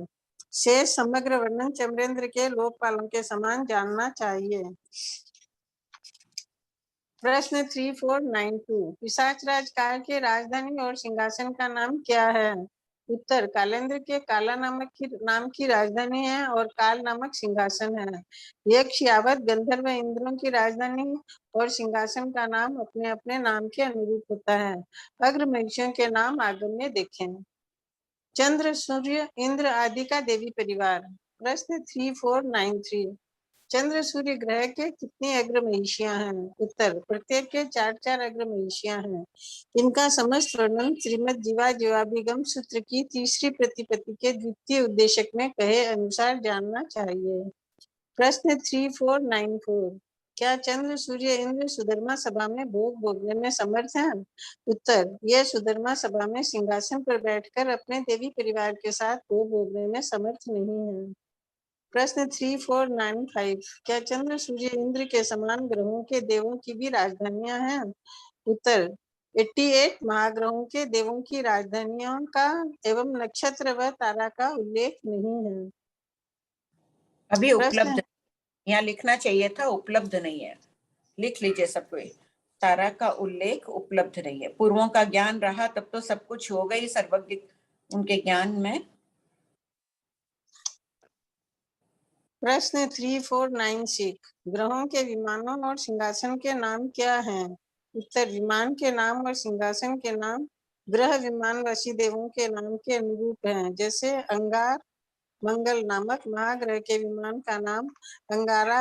शेष समग्र वर्णन चमरेंद्र के लोकपालों के समान जानना चाहिए। प्रश्न 3492 पिशाच राज काल के राजधानी और सिंहासन का नाम क्या है? उत्तर कालेंद्र के काला नाम की राजधानी है और काल नामक सिंहासन है। यक्ष यावत गंधर्व इंद्रों की राजधानी और सिंहासन का नाम अपने अपने नाम के अनुरूप होता है। अग्र महिषियों के नाम आगम में देखें। चंद्र सूर्य इंद्र आदि का देवी परिवार। प्रश्न 3493 चंद्र सूर्य ग्रह के कितनी अग्र महिषियां हैं? उत्तर प्रत्येक के 4-4 अग्र महिषियां हैं। इनका समस्त वर्णन श्रीमद जीवा जीवाभिगम सूत्र की तीसरी प्रतिपत्ति के द्वितीय उद्देशक में कहे अनुसार जानना चाहिए। प्रश्न 3494 क्या चंद्र सूर्य इंद्र सुधर्मा सभा में भोग भोगने में समर्थ हैं? उत्तर यह सुधर्मा सभा में सिंहासन पर बैठकर अपने देवी परिवार के साथ भोग भोगने में समर्थ नहीं है। प्रश्न 3495 क्या चंद्र सूर्य इंद्र के समान ग्रहों के देवों की भी राजधानियां हैं? उत्तर 88 महाग्रहों के देवों की राजधानियों का एवं नक्षत्र व तारा का उल्लेख नहीं है। अभी उपलब्ध, यहाँ लिखना चाहिए था उपलब्ध नहीं है, लिख लीजिए सब कोई। तारा का उल्लेख उपलब्ध नहीं है। पूर्वों का ज्ञान रहा तब तो सब कुछ हो गई सर्वज्ञ उनके ज्ञान में। प्रश्न 3496 ग्रहों के विमानों और सिंहासन के नाम क्या हैं? उत्तर विमान के नाम और सिंहासन के नाम ग्रह विमानवासी देवों के नाम के अनुरूप हैं। जैसे अंगार मंगल नामक महाग्रह के विमान का नाम अंगारा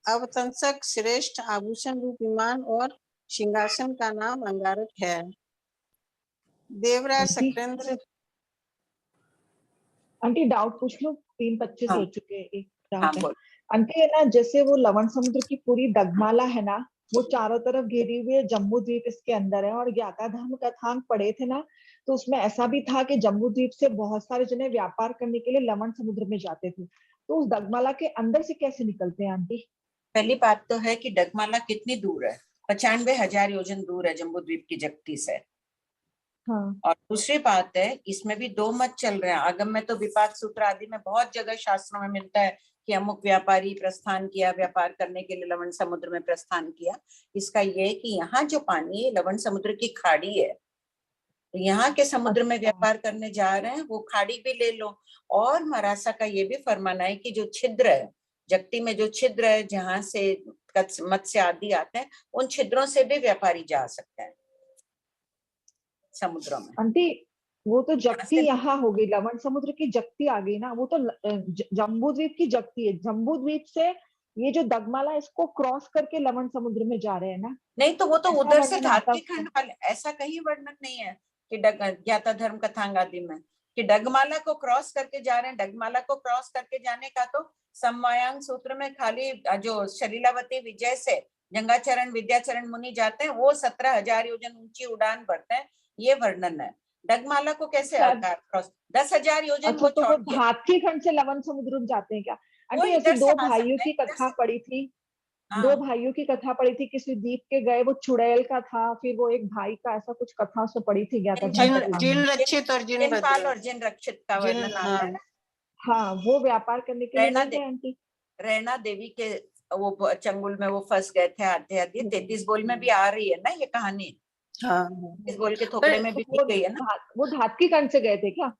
अवतंसक श्रेष्ठ आभूषण रूप विमान और सिंहासन का नाम अंगारक है। देवराज शक्रेंद्र। आंटी डाउट पूछ लो, 3:25 हो चुके हैं। एक डाउट है बोल। आंटी, है ना, जैसे वो लवण समुद्र की पूरी डगमाला है ना, वो चारों तरफ घेरी हुई है, जम्बू द्वीप इसके अंदर है। और ज्ञाता धर्म कथांक पढ़े थे ना, तो उसमें ऐसा भी था कि जम्बू द्वीप से बहुत सारे जने व्यापार करने के लिए लवण समुद्र में जाते थे। तो उस डगमाला के अंदर से कैसे निकलते हैं आंटी? पहली बात तो है कि डगमाला कितनी दूर है? 95,000 योजन दूर है जम्बू द्वीप की जगती से। हाँ। और दूसरी बात है, इसमें भी दो मत चल रहे हैं। आगम में तो विपाक सूत्र आदि में बहुत जगह शास्त्रों में मिलता है कि अमुक व्यापारी प्रस्थान किया, व्यापार करने के लिए लवण समुद्र में प्रस्थान किया। इसका ये कि यहाँ जो पानी है लवण समुद्र की खाड़ी है, तो यहाँ के समुद्र में व्यापार करने जा रहे हैं, वो खाड़ी भी ले लो। और मरासा का ये भी फरमाना है कि जो छिद्र है जगती में, जो छिद्र है जहाँ से मत्स्य आदि आते हैं, उन छिद्रों से भी व्यापारी जा सकते हैं समुद्रों में। आंटी वो तो जगती यहाँ हो गई, लवण समुद्र की जगती आ गई ना, वो तो जम्बू द्वीप की जगती है। जम्बू द्वीप से ये जो दगमाला, इसको क्रॉस करके लवण समुद्र में जा रहे हैं ना? नहीं तो वो तो उधर से धात्की खंड वाले, ऐसा कहीं वर्णन नहीं है कि ज्ञाता धर्म कथांग आदि में कि डगमाला को क्रॉस करके जा रहे हैं। डगमाला को क्रॉस करके जाने का तो समवायांग सूत्र में खाली जो शलीलावती विजय से जंगाचरण विद्याचरण मुनि जाते हैं, वो 17,000 योजन ऊंची उड़ान भरते हैं, ये वर्णन है। डगमाला को कैसे क्रॉस 10,000 योजन? अच्छा, तो वो धात्की खंड से लवण समुद्र में जाते हैं क्या? आंटी ऐसे दो भाइयों की कथा पड़ी थी, दो भाइयों की कथा पड़ी थी, किसी द्वीप के गए, वो चुड़ैल का था, फिर वो एक भाई का, ऐसा कुछ कथा उसमें पड़ी थी। जिन रक्षित और जिन रक्षित का वर्णन आता है। हाँ, वो व्यापार करने के लिए नहीं गए आंटी। रैना देवी के वो चंगुल में वो फंस गए थे आधे आधे। 33 बोल में भी आ रही है ना ये कहानी। हाँ, 33 बोल के थोपड़े में भी दी गई है ना। वो धात्की खंड से गए थे क्या?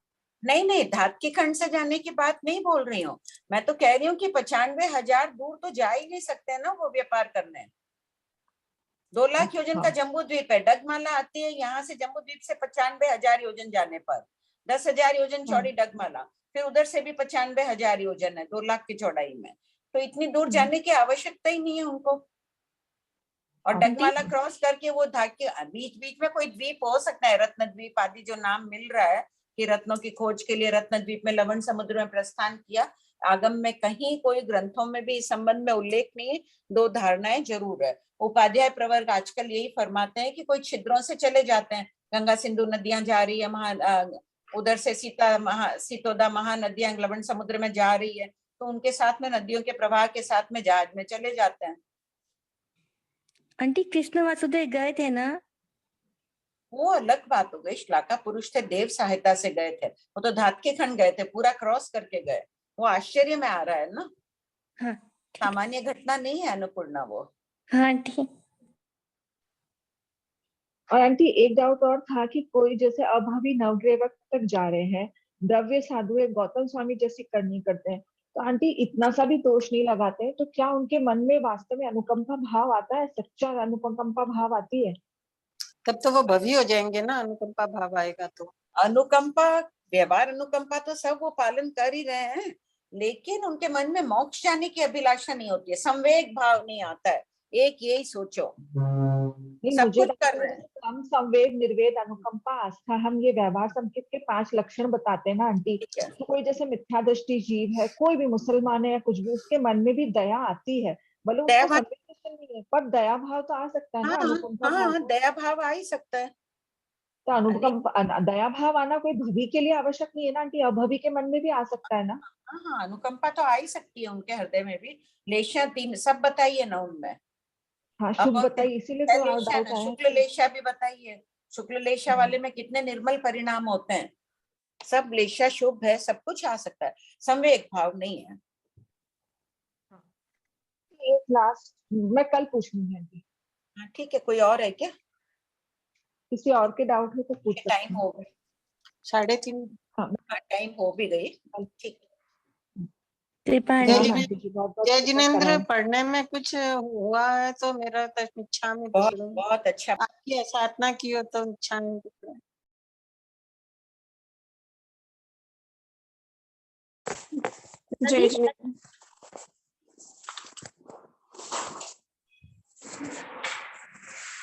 नहीं नहीं, धात्की खंड से जाने की बात नहीं बोल रही हूँ मैं, तो कह रही हूँ कि 95,000 दूर तो जा ही नहीं सकते ना वो व्यापार करने। 2 लाख योजन का जम्बू द्वीप है, डगमाला आती है यहाँ से जम्बू द्वीप से 95,000 योजन जाने पर 10,000 योजन चौड़ी डगमाला, फिर उधर से भी 95,000 योजन है 2 लाख की चौड़ाई में। तो इतनी दूर जाने की आवश्यकता ही नहीं है उनको। और डगमाला क्रॉस करके वो धाके बीच बीच में कोई द्वीप हो सकता है, रत्न द्वीप आदि जो नाम मिल रहा है कि रत्नों की खोज के लिए रत्न द्वीप में लवण समुद्र में प्रस्थान किया। आगम में कहीं कोई ग्रंथों में भी इस संबंध में उल्लेख नहीं है। 2 धारणाएं जरूर है। उपाध्याय प्रवर्ग आजकल यही फरमाते हैं कि कोई छिद्रों से चले जाते हैं, गंगा सिंधु नदियां जा रही है, उधर से सीतोदा महानदियां लवण समुद्र में जा रही है, तो उनके साथ में नदियों के प्रवाह के साथ में जहाज में चले जाते हैं। आंटी कृष्ण वासुदेव गए थे ना? वो अलग बात हो गई, श्लाका पुरुष थे, देव सहायता से गए थे। वो तो धात्की खंड गए थे, पूरा क्रॉस करके गए। वो आश्चर्य में आ रहा है ना। हाँ, सामान्य घटना नहीं है अन्नपूर्णा वो। हाँ आंटी। और आंटी एक डाउट और था कि कोई जैसे अब अभी नवग्रह तक जा रहे हैं, द्रव्य साधु एक गौतम स्वामी जैसी करनी करते हैं, तो आंटी इतना सा भी दोष नहीं लगाते हैं, तो क्या उनके मन में वास्तव में अनुकंपा भाव आता है, सच्चा अनुकंपा भाव आती है? तब तो वो भवी हो जाएंगे ना, अनुकंपा भाव आएगा तो। अनुकंपा, व्यवहार अनुकंपा तो सब वो पालन कर ही रहे हैं, लेकिन उनके मन में मोक्ष जाने की अभिलाषा नहीं होती है, संवेग भाव नहीं आता है। एक यही सोचो, सब मुझे कुछ कर रहे हैं। हम संवेद, निर्वेद, अनुकंपा, आस्था, हम ये व्यवहार संकेत के 5 लक्षण बताते हैं ना आंटी। तो कोई जैसे मिथ्या दृष्टि जीव है, कोई भी मुसलमान है या कुछ भी, उसके मन में भी दया आती है, भले उसको संवेद नहीं है, पर दया भाव तो आ सकता है ना, अनुकंपा भाव। हाँ, दया भाव आ ही सकता है। तो अनुकंपा, दया भाव आना कोई भवी के लिए आवश्यक नहीं है ना आंटी, अभवी के मन में भी आ सकता है ना। हाँ, अनुकंपा तो आ ही सकती है उनके हृदय में भी। लेशा 3 सब बताइए ना उनमें। हाँ, शुभ बताइए, इसीलिए तो डाउट आया। शुक्ल लेशा भी बताइए। शुक्ल लेशा वाले में कितने निर्मल परिणाम होते हैं। सब लेशा शुभ है, सब कुछ आ सकता है, संवेग भाव नहीं है। एक लास्ट मैं कल पूछूंगी आंटी। हाँ ठीक है, कोई और है क्या? किसी और के डाउट है तो पूछ सकते हैं। टाइम हो गया 3:30। हाँ, टाइम हो भी गई। ठीक। जय जिनेंद्र, पढ़ने में कुछ हुआ है तो मेरा तो इच्छा में बहुत अच्छा, आपकी साधना की हो तो इच्छा में। जय